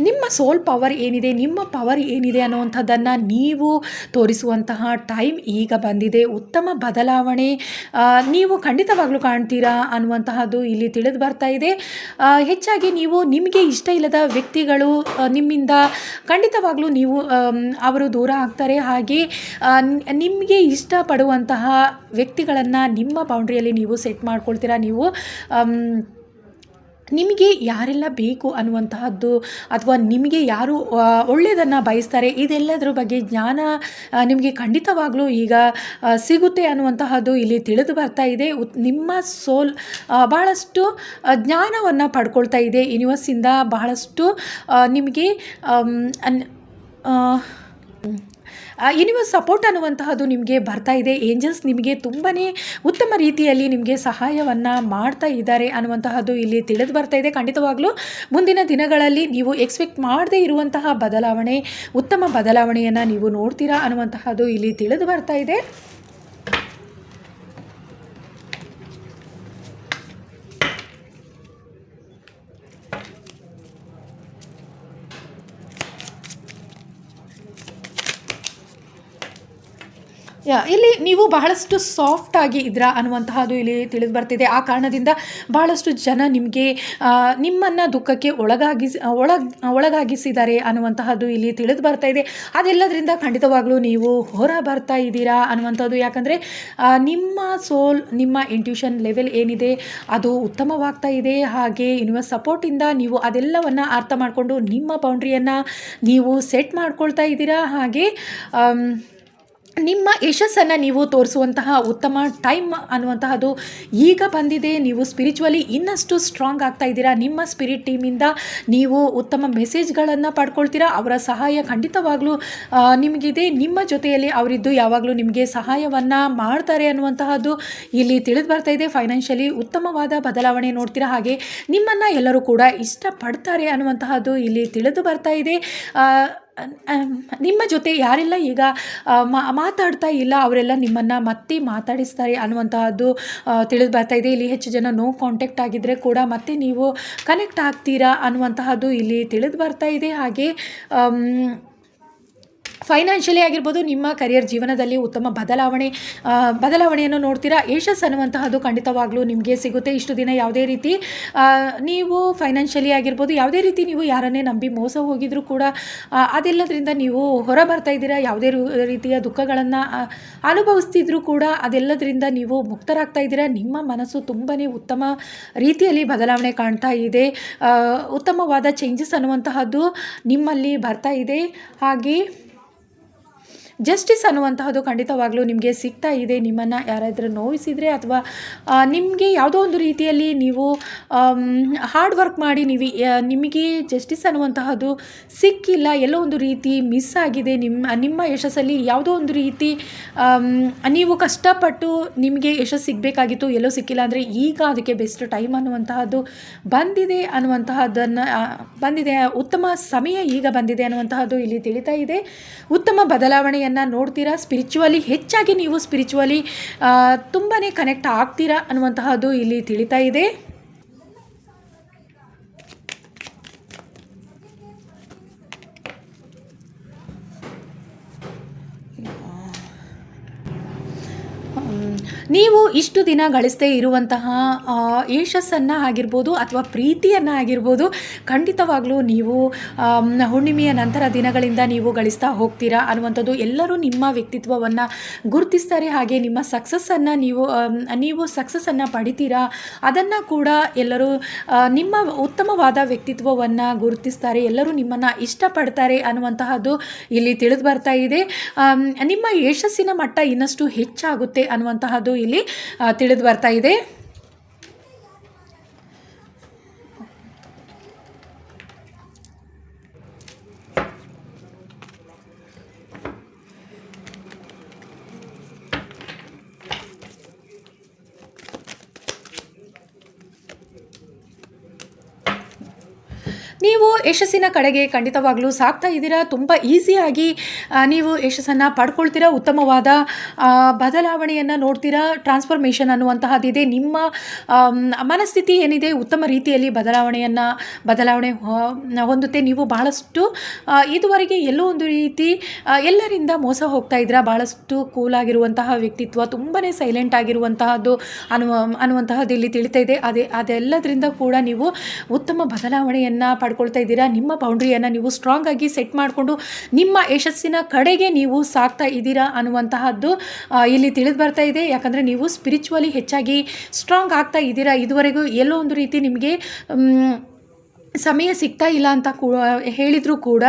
Speaker 1: ನಿಮ್ಮ ಸೋಲ್ ಪವರ್ ಏನಿದೆ, ನಿಮ್ಮ ಪವರ್ ಏನಿದೆ ಅನ್ನುವಂಥದ್ದನ್ನು ನೀವು ತೋರಿಸುವಂತಹ ಟೈಮ್ ಈಗ ಬಂದಿದೆ. ಉತ್ತಮ ಬದಲಾವಣೆ ನೀವು ಖಂಡಿತವಾಗ್ಲೂ ಕಾಣ್ತೀರಾ ಅನ್ನುವಂತಹದ್ದು ಇಲ್ಲಿ ತಿಳಿದು ಬರ್ತಾ ಇದೆ. ಹೆಚ್ಚಾಗಿ ನೀವು ನಿಮಗೆ ಇಷ್ಟ ಇಲ್ಲದ ವ್ಯಕ್ತಿಗಳು ನಿಮ್ಮಿಂದ ಖಂಡಿತವಾಗ್ಲೂ ಅವರು ದೂರ ಆಗ್ತಾರೆ. ಹಾಗೆ ನಿಮಗೆ ಇಷ್ಟಪಡುವಂತಹ ವ್ಯಕ್ತಿಗಳನ್ನು ನಿಮ್ಮ ಬೌಂಡ್ರಿಯಲ್ಲಿ ನೀವು ಸೆಟ್ ಮಾಡ್ಕೊಳ್ತೀರಾ. ನೀವು ನಿಮಗೆ ಯಾರೆಲ್ಲ ಬೇಕು ಅನ್ನುವಂತಹದ್ದು, ಅಥವಾ ನಿಮಗೆ ಯಾರು ಒಳ್ಳೆಯದನ್ನು ಬಯಸ್ತಾರೆ, ಇದೆಲ್ಲದರ ಬಗ್ಗೆ ಜ್ಞಾನ ನಿಮಗೆ ಖಂಡಿತವಾಗ್ಲೂ ಈಗ ಸಿಗುತ್ತೆ ಅನ್ನುವಂತಹದ್ದು ಇಲ್ಲಿ ತಿಳಿದು ಬರ್ತಾ ಇದೆ. ನಿಮ್ಮ ಸೋಲ್ ಬಹಳಷ್ಟು ಜ್ಞಾನವನ್ನು ಪಡ್ಕೊಳ್ತಾ ಇದೆ ಯೂನಿವರ್ಸಿಂದ. ಬಹಳಷ್ಟು ನಿಮಗೆ ಯೂನಿವರ್ಸ್ ಸಪೋರ್ಟ್ ಅನ್ನುವಂತಹದ್ದು ನಿಮಗೆ ಬರ್ತಾ ಇದೆ. ಏಂಜಲ್ಸ್ ನಿಮಗೆ ತುಂಬಾ ಉತ್ತಮ ರೀತಿಯಲ್ಲಿ ನಿಮಗೆ ಸಹಾಯವನ್ನು ಮಾಡ್ತಾ ಇದ್ದಾರೆ ಅನ್ನುವಂತಹದ್ದು ಇಲ್ಲಿ ತಿಳಿದು ಬರ್ತಾ ಇದೆ. ಖಂಡಿತವಾಗ್ಲೂ ಮುಂದಿನ ದಿನಗಳಲ್ಲಿ ನೀವು ಎಕ್ಸ್ಪೆಕ್ಟ್ ಮಾಡದೇ ಇರುವಂತಹ ಬದಲಾವಣೆ, ಉತ್ತಮ ಬದಲಾವಣೆಯನ್ನು ನೀವು ನೋಡ್ತೀರಾ ಅನ್ನುವಂತಹದ್ದು ಇಲ್ಲಿ ತಿಳಿದು ಬರ್ತಾ ಇದೆ. ಇಲ್ಲಿ ನೀವು ಬಹಳಷ್ಟು ಸಾಫ್ಟ್ ಆಗಿ ಇದ್ರಾ ಅನ್ನುವಂತಹದ್ದು ಇಲ್ಲಿ ತಿಳಿದು ಬರ್ತಿದೆ. ಆ ಕಾರಣದಿಂದ ಬಹಳಷ್ಟು ಜನ ನಿಮಗೆ ನಿಮ್ಮನ್ನು ದುಃಖಕ್ಕೆ ಒಳಗಾಗಿಸಿದ್ದಾರೆ ಅನ್ನುವಂತಹದ್ದು ಇಲ್ಲಿ ತಿಳಿದು ಬರ್ತಾ ಇದೆ. ಅದೆಲ್ಲದರಿಂದ ಖಂಡಿತವಾಗ್ಲೂ ನೀವು ಹೊರ ಬರ್ತಾ ಇದ್ದೀರಾ ಅನ್ನುವಂಥದ್ದು. ಯಾಕಂದರೆ ನಿಮ್ಮ ಸೋಲ್, ನಿಮ್ಮ ಇಂಟ್ಯೂಷನ್ ಲೆವೆಲ್ ಏನಿದೆ ಅದು ಉತ್ತಮವಾಗ್ತಾ ಇದೆ. ಹಾಗೆ ಯೂನಿವರ್ಸ್ ಸಪೋರ್ಟಿಂದ ನೀವು ಅದೆಲ್ಲವನ್ನು ಅರ್ಥ ಮಾಡಿಕೊಂಡು ನಿಮ್ಮ ಬೌಂಡ್ರಿಯನ್ನು ನೀವು ಸೆಟ್ ಮಾಡ್ಕೊಳ್ತಾ ಇದ್ದೀರಾ. ಹಾಗೆ ನಿಮ್ಮ ಯಶಸ್ಸನ್ನು ನೀವು ತೋರಿಸುವಂತಹ ಉತ್ತಮ ಟೈಮ್ ಅನ್ನುವಂತಹದ್ದು ಈಗ ಬಂದಿದೆ. ನೀವು ಸ್ಪಿರಿಚುವಲಿ ಇನ್ನಷ್ಟು ಸ್ಟ್ರಾಂಗ್ ಆಗ್ತಾ ಇದ್ದೀರಾ. ನಿಮ್ಮ ಸ್ಪಿರಿಟ್ ಟೀಮಿಂದ ನೀವು ಉತ್ತಮ ಮೆಸೇಜ್ಗಳನ್ನು ಪಡ್ಕೊಳ್ತೀರಾ. ಅವರ ಸಹಾಯ ಖಂಡಿತವಾಗ್ಲೂ ನಿಮಗಿದೆ. ನಿಮ್ಮ ಜೊತೆಯಲ್ಲಿ ಅವರಿದ್ದು ಯಾವಾಗಲೂ ನಿಮಗೆ ಸಹಾಯವನ್ನು ಮಾಡ್ತಾರೆ ಅನ್ನುವಂತಹದ್ದು ಇಲ್ಲಿ ತಿಳಿದು ಬರ್ತಾ ಇದೆ. ಫೈನಾನ್ಷಿಯಲಿ ಉತ್ತಮವಾದ ಬದಲಾವಣೆ ನೋಡ್ತೀರಾ. ಹಾಗೆ ನಿಮ್ಮನ್ನು ಎಲ್ಲರೂ ಕೂಡ ಇಷ್ಟಪಡ್ತಾರೆ ಅನ್ನುವಂತಹದ್ದು ಇಲ್ಲಿ ತಿಳಿದು ಬರ್ತಾ ಇದೆ. ನಿಮ್ಮ ಜೊತೆ ಯಾರೆಲ್ಲ ಈಗ ಮಾತಾಡ್ತಾ ಇಲ್ಲ ಅವರೆಲ್ಲ ನಿಮ್ಮನ್ನು ಮತ್ತೆ ಮಾತಾಡಿಸ್ತಾರೆ ಅನ್ನುವಂತಹದ್ದು ತಿಳಿದು ಬರ್ತಾ ಇದೆ. ಇಲ್ಲಿ ಹೆಚ್ಚು ಜನ ನೋ ಕಾಂಟ್ಯಾಕ್ಟ್ ಆಗಿದ್ದರೆ ಕೂಡ ಮತ್ತೆ ನೀವು ಕನೆಕ್ಟ್ ಆಗ್ತೀರಾ ಅನ್ನುವಂತಹದ್ದು ಇಲ್ಲಿ ತಿಳಿದು ಬರ್ತಾ ಇದೆ. ಹಾಗೆ ಫೈನಾನ್ಷಿಯಲಿ ಆಗಿರ್ಬೋದು, ನಿಮ್ಮ ಕರಿಯರ್ ಜೀವನದಲ್ಲಿ ಉತ್ತಮ ಬದಲಾವಣೆಯನ್ನು ನೋಡ್ತೀರಾ. ಯಶಸ್ಸು ಅನ್ನುವಂತಹದ್ದು ಖಂಡಿತವಾಗ್ಲೂ ನಿಮಗೆ ಸಿಗುತ್ತೆ. ಇಷ್ಟು ದಿನ ಯಾವುದೇ ರೀತಿ ನೀವು ಫೈನಾನ್ಷಿಯಲಿ ಆಗಿರ್ಬೋದು, ಯಾವುದೇ ರೀತಿ ನೀವು ಯಾರನ್ನೇ ನಂಬಿ ಮೋಸ ಹೋಗಿದ್ರು ಕೂಡ ಅದೆಲ್ಲದರಿಂದ ನೀವು ಹೊರ ಬರ್ತಾ ಇದ್ದೀರಾ. ಯಾವುದೇ ರೀತಿಯ ದುಃಖಗಳನ್ನು ಅನುಭವಿಸ್ತಿದ್ರು ಕೂಡ ಅದೆಲ್ಲದರಿಂದ ನೀವು ಮುಕ್ತರಾಗ್ತಾ ಇದ್ದೀರಾ. ನಿಮ್ಮ ಮನಸ್ಸು ತುಂಬಾ ಉತ್ತಮ ರೀತಿಯಲ್ಲಿ ಬದಲಾವಣೆ ಕಾಣ್ತಾ ಇದೆ. ಉತ್ತಮವಾದ ಚೇಂಜಸ್ ಅನ್ನುವಂತಹದ್ದು ನಿಮ್ಮಲ್ಲಿ ಬರ್ತಾ ಇದೆ. ಹಾಗೆ ಜಸ್ಟಿಸ್ ಅನ್ನುವಂತಹದ್ದು ಖಂಡಿತವಾಗ್ಲೂ ನಿಮಗೆ ಸಿಗ್ತಾ ಇದೆ. ನಿಮ್ಮನ್ನು ಯಾರಾದರೂ ನೋಯಿಸಿದರೆ ಅಥವಾ ನಿಮಗೆ ಯಾವುದೋ ಒಂದು ರೀತಿಯಲ್ಲಿ ನೀವು ಹಾರ್ಡ್ ವರ್ಕ್ ಮಾಡಿ ನಿಮಗೆ ಜಸ್ಟಿಸ್ ಅನ್ನುವಂತಹದ್ದು ಸಿಕ್ಕಿಲ್ಲ, ಎಲ್ಲೋ ಒಂದು ರೀತಿ ಮಿಸ್ ಆಗಿದೆ. ನಿಮ್ಮ ಯಶಸ್ಸಲ್ಲಿ ಯಾವುದೋ ಒಂದು ರೀತಿ ನೀವು ಕಷ್ಟಪಟ್ಟು ನಿಮಗೆ ಯಶಸ್ಸು ಸಿಗಬೇಕಾಗಿತ್ತು, ಎಲ್ಲೋ ಸಿಕ್ಕಿಲ್ಲ ಅಂದರೆ ಈಗ ಅದಕ್ಕೆ ಬೆಸ್ಟ್ ಟೈಮ್ ಅನ್ನುವಂತಹದ್ದು ಬಂದಿದೆ ಬಂದಿದೆ. ಉತ್ತಮ ಸಮಯ ಈಗ ಬಂದಿದೆ ಅನ್ನುವಂತಹದ್ದು ಇಲ್ಲಿ ತಿಳಿತಾ ಇದೆ. ಉತ್ತಮ ಬದಲಾವಣೆಯನ್ನು ನೋಡ್ತೀರಾ. ಸ್ಪಿರಿಚುವಲಿ ಹೆಚ್ಚಾಗಿ ನೀವು ಸ್ಪಿರಿಚುವಲಿ ತುಂಬಾ ಕನೆಕ್ಟ್ ಆಗ್ತೀರಾ ಅನ್ನುವಂತಹದ್ದು ಇಲ್ಲಿ ತಿಳಿತಾ ಇದೆ. ನೀವು ಇಷ್ಟು ದಿನ ಗಳಿಸದೇ ಇರುವಂತಹ ಯಶಸ್ಸನ್ನು ಆಗಿರ್ಬೋದು ಅಥವಾ ಪ್ರೀತಿಯನ್ನು ಆಗಿರ್ಬೋದು ಖಂಡಿತವಾಗ್ಲೂ ನೀವು ಹುಣ್ಣಿಮೆಯ ನಂತರ ದಿನಗಳಿಂದ ನೀವು ಗಳಿಸ್ತಾ ಹೋಗ್ತೀರಾ ಅನ್ನುವಂಥದ್ದು. ಎಲ್ಲರೂ ನಿಮ್ಮ ವ್ಯಕ್ತಿತ್ವವನ್ನು ಗುರುತಿಸ್ತಾರೆ. ಹಾಗೆ ನಿಮ್ಮ ಸಕ್ಸಸ್ಸನ್ನು ನೀವು ಸಕ್ಸಸ್ಸನ್ನು ಪಡಿತೀರಾ. ಅದನ್ನು ಕೂಡ ಎಲ್ಲರೂ ನಿಮ್ಮ ಉತ್ತಮವಾದ ವ್ಯಕ್ತಿತ್ವವನ್ನು ಗುರುತಿಸ್ತಾರೆ. ಎಲ್ಲರೂ ನಿಮ್ಮನ್ನು ಇಷ್ಟಪಡ್ತಾರೆ ಅನ್ನುವಂತಹದ್ದು ಇಲ್ಲಿ ತಿಳಿದು ಬರ್ತಾ ಇದೆ. ನಿಮ್ಮ ಯಶಸ್ಸಿನ ಮಟ್ಟ ಇನ್ನಷ್ಟು ಹೆಚ್ಚಾಗುತ್ತೆ ಅನ್ನುವಂತಹದ್ದು ಇಲ್ಲಿ ತಿಳಿದು ಬರ್ತಾ ಇದೆ. ನೀವು ಯಶಸ್ಸಿನ ಕಡೆಗೆ ಖಂಡಿತವಾಗ್ಲೂ ಸಾಗ್ತಾ ಇದ್ದೀರಾ. ತುಂಬ ಈಸಿಯಾಗಿ ನೀವು ಯಶಸ್ಸನ್ನು ಪಡ್ಕೊಳ್ತೀರಾ. ಉತ್ತಮವಾದ ಬದಲಾವಣೆಯನ್ನು ನೋಡ್ತೀರಾ. ಟ್ರಾನ್ಸ್ಫಾರ್ಮೇಷನ್ ಅನ್ನುವಂತಹದ್ದಿದೆ. ನಿಮ್ಮ ಮನಸ್ಥಿತಿ ಏನಿದೆ ಉತ್ತಮ ರೀತಿಯಲ್ಲಿ ಬದಲಾವಣೆ ಹೊಂದುತ್ತೆ. ನೀವು ಭಾಳಷ್ಟು ಇದುವರೆಗೆ ಎಲ್ಲೋ ಒಂದು ರೀತಿ ಎಲ್ಲರಿಂದ ಮೋಸ ಹೋಗ್ತಾ ಇದ್ದೀರಾ. ಭಾಳಷ್ಟು ಕೂಲ್ ಆಗಿರುವಂತಹ ವ್ಯಕ್ತಿತ್ವ, ತುಂಬಾ ಸೈಲೆಂಟ್ ಆಗಿರುವಂತಹದ್ದು ಅನ್ನುವಂತಹದ್ದು ಇಲ್ಲಿ ತಿಳಿತಾ ಇದೆ. ಅದೆಲ್ಲದರಿಂದ ಕೂಡ ನೀವು ಉತ್ತಮ ಬದಲಾವಣೆಯನ್ನು ಪಡ್ಕೊಳ್ತಾ ಇದ್ದೀರಾ. ನಿಮ್ಮ ಬೌಂಡ್ರಿಯನ್ನು ನೀವು ಸ್ಟ್ರಾಂಗ್ ಆಗಿ ಸೆಟ್ ಮಾಡಿಕೊಂಡು ನಿಮ್ಮ ಯಶಸ್ಸಿನ ಕಡೆಗೆ ನೀವು ಸಾಗ್ತಾ ಇದ್ದೀರಾ ಅನ್ನುವಂತಹದ್ದು ಇಲ್ಲಿ ತಿಳಿದು ಬರ್ತಾ ಇದೆ. ಯಾಕಂದರೆ ನೀವು ಸ್ಪಿರಿಚುವಲಿ ಹೆಚ್ಚಾಗಿ ಸ್ಟ್ರಾಂಗ್ ಆಗ್ತಾ ಇದ್ದೀರಾ. ಇದುವರೆಗೂ ಎಲ್ಲೋ ಒಂದು ರೀತಿ ನಿಮಗೆ ಸಮಯ ಸಿಗ್ತಾ ಇಲ್ಲ ಅಂತ ಹೇಳಿದರೂ ಕೂಡ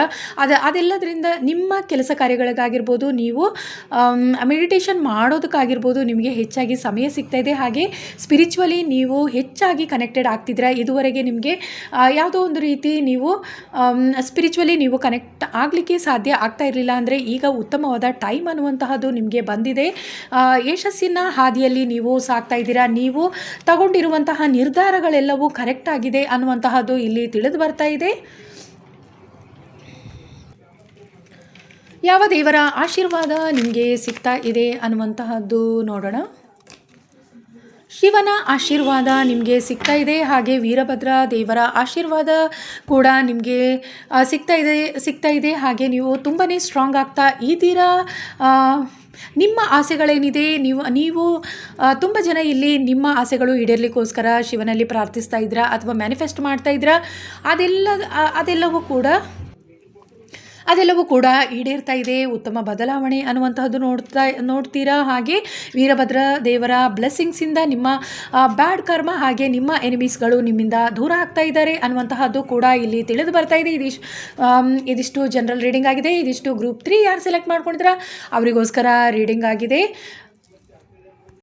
Speaker 1: ಅದೆಲ್ಲದರಿಂದ ನಿಮ್ಮ ಕೆಲಸ ಕಾರ್ಯಗಳಿಗಾಗಿರ್ಬೋದು, ನೀವು ಮೆಡಿಟೇಷನ್ ಮಾಡೋದಕ್ಕಾಗಿರ್ಬೋದು ನಿಮಗೆ ಹೆಚ್ಚಾಗಿ ಸಮಯ ಸಿಗ್ತಾ ಇದೆ. ಹಾಗೆ ಸ್ಪಿರಿಚುವಲಿ ನೀವು ಹೆಚ್ಚಾಗಿ ಕನೆಕ್ಟೆಡ್ ಆಗ್ತಿದ್ದೀರಾ. ಇದುವರೆಗೆ ನಿಮಗೆ ಯಾವುದೋ ಒಂದು ರೀತಿ ನೀವು ಸ್ಪಿರಿಚುವಲಿ ನೀವು ಕನೆಕ್ಟ್ ಆಗಲಿಕ್ಕೆ ಸಾಧ್ಯ ಆಗ್ತಾ ಇರಲಿಲ್ಲ. ಅಂದರೆ ಈಗ ಉತ್ತಮವಾದ ಟೈಮ್ ಅನ್ನುವಂತಹದ್ದು ನಿಮಗೆ ಬಂದಿದೆ. ಯಶಸ್ಸಿನ ಹಾದಿಯಲ್ಲಿ ನೀವು ಸಾಗ್ತಾ ಇದ್ದೀರಾ. ನೀವು ತಗೊಂಡಿರುವಂತಹ ನಿರ್ಧಾರಗಳೆಲ್ಲವೂ ಕರೆಕ್ಟ್ ಆಗಿದೆ ಅನ್ನುವಂತಹದ್ದು ಇಲ್ಲಿ ತಿಳಿದು ಬರ್ತಾ ಇದೆ. ಯಾವ ದೇವರ ಆಶೀರ್ವಾದ ನಿಮಗೆ ಸಿಗ್ತಾ ಇದೆ ಅನ್ನುವಂತಹದ್ದು ನೋಡೋಣ. ಶಿವನ ಆಶೀರ್ವಾದ ನಿಮಗೆ ಸಿಗ್ತಾ ಇದೆ. ಹಾಗೆ ವೀರಭದ್ರ ದೇವರ ಆಶೀರ್ವಾದ ಕೂಡ ನಿಮಗೆ ಸಿಗ್ತಾ ಇದೆ. ಹಾಗೆ ನೀವು ತುಂಬಾ ಸ್ಟ್ರಾಂಗ್ ಆಗ್ತಾ ಇದ್ದೀರಾ. ನಿಮ್ಮ ಆಸೆಗಳೇನಿದೆ, ನೀವು ತುಂಬ ಜನ ಇಲ್ಲಿ ನಿಮ್ಮ ಆಸೆಗಳು ಈಡೇರಲಿಕ್ಕೋಸ್ಕರ ಶಿವನಲ್ಲಿ ಪ್ರಾರ್ಥಿಸ್ತಾ ಇದ್ದೀರಾ ಅಥವಾ ಮ್ಯಾನಿಫೆಸ್ಟ್ ಮಾಡ್ತಾ ಇದ್ದೀರಾ. ಅದೆಲ್ಲವೂ ಕೂಡ ಈಡೇರ್ತಾ ಇದೆ. ಉತ್ತಮ ಬದಲಾವಣೆ ಅನ್ನುವಂತಹದ್ದು ನೋಡ್ತೀರಾ. ಹಾಗೆ ವೀರಭದ್ರ ದೇವರ ಬ್ಲೆಸ್ಸಿಂಗ್ಸಿಂದ ನಿಮ್ಮ ಬ್ಯಾಡ್ ಕರ್ಮ ಹಾಗೆ ನಿಮ್ಮ ಎನಿಮೀಸ್ಗಳು ನಿಮ್ಮಿಂದ ದೂರ ಆಗ್ತಾ ಇದ್ದಾರೆ ಅನ್ನುವಂತಹದ್ದು ಕೂಡ ಇಲ್ಲಿ ತಿಳಿದು ಬರ್ತಾ ಇದೆ. ಇದಿಷ್ಟು ಜನರಲ್ ರೀಡಿಂಗ್ ಆಗಿದೆ. ಇದಿಷ್ಟು ಗ್ರೂಪ್ 3 ಯಾರು ಸೆಲೆಕ್ಟ್ ಮಾಡ್ಕೊಂಡಿದ್ದೀರಾ ಅವರಿಗೋಸ್ಕರ ರೀಡಿಂಗ್ ಆಗಿದೆ.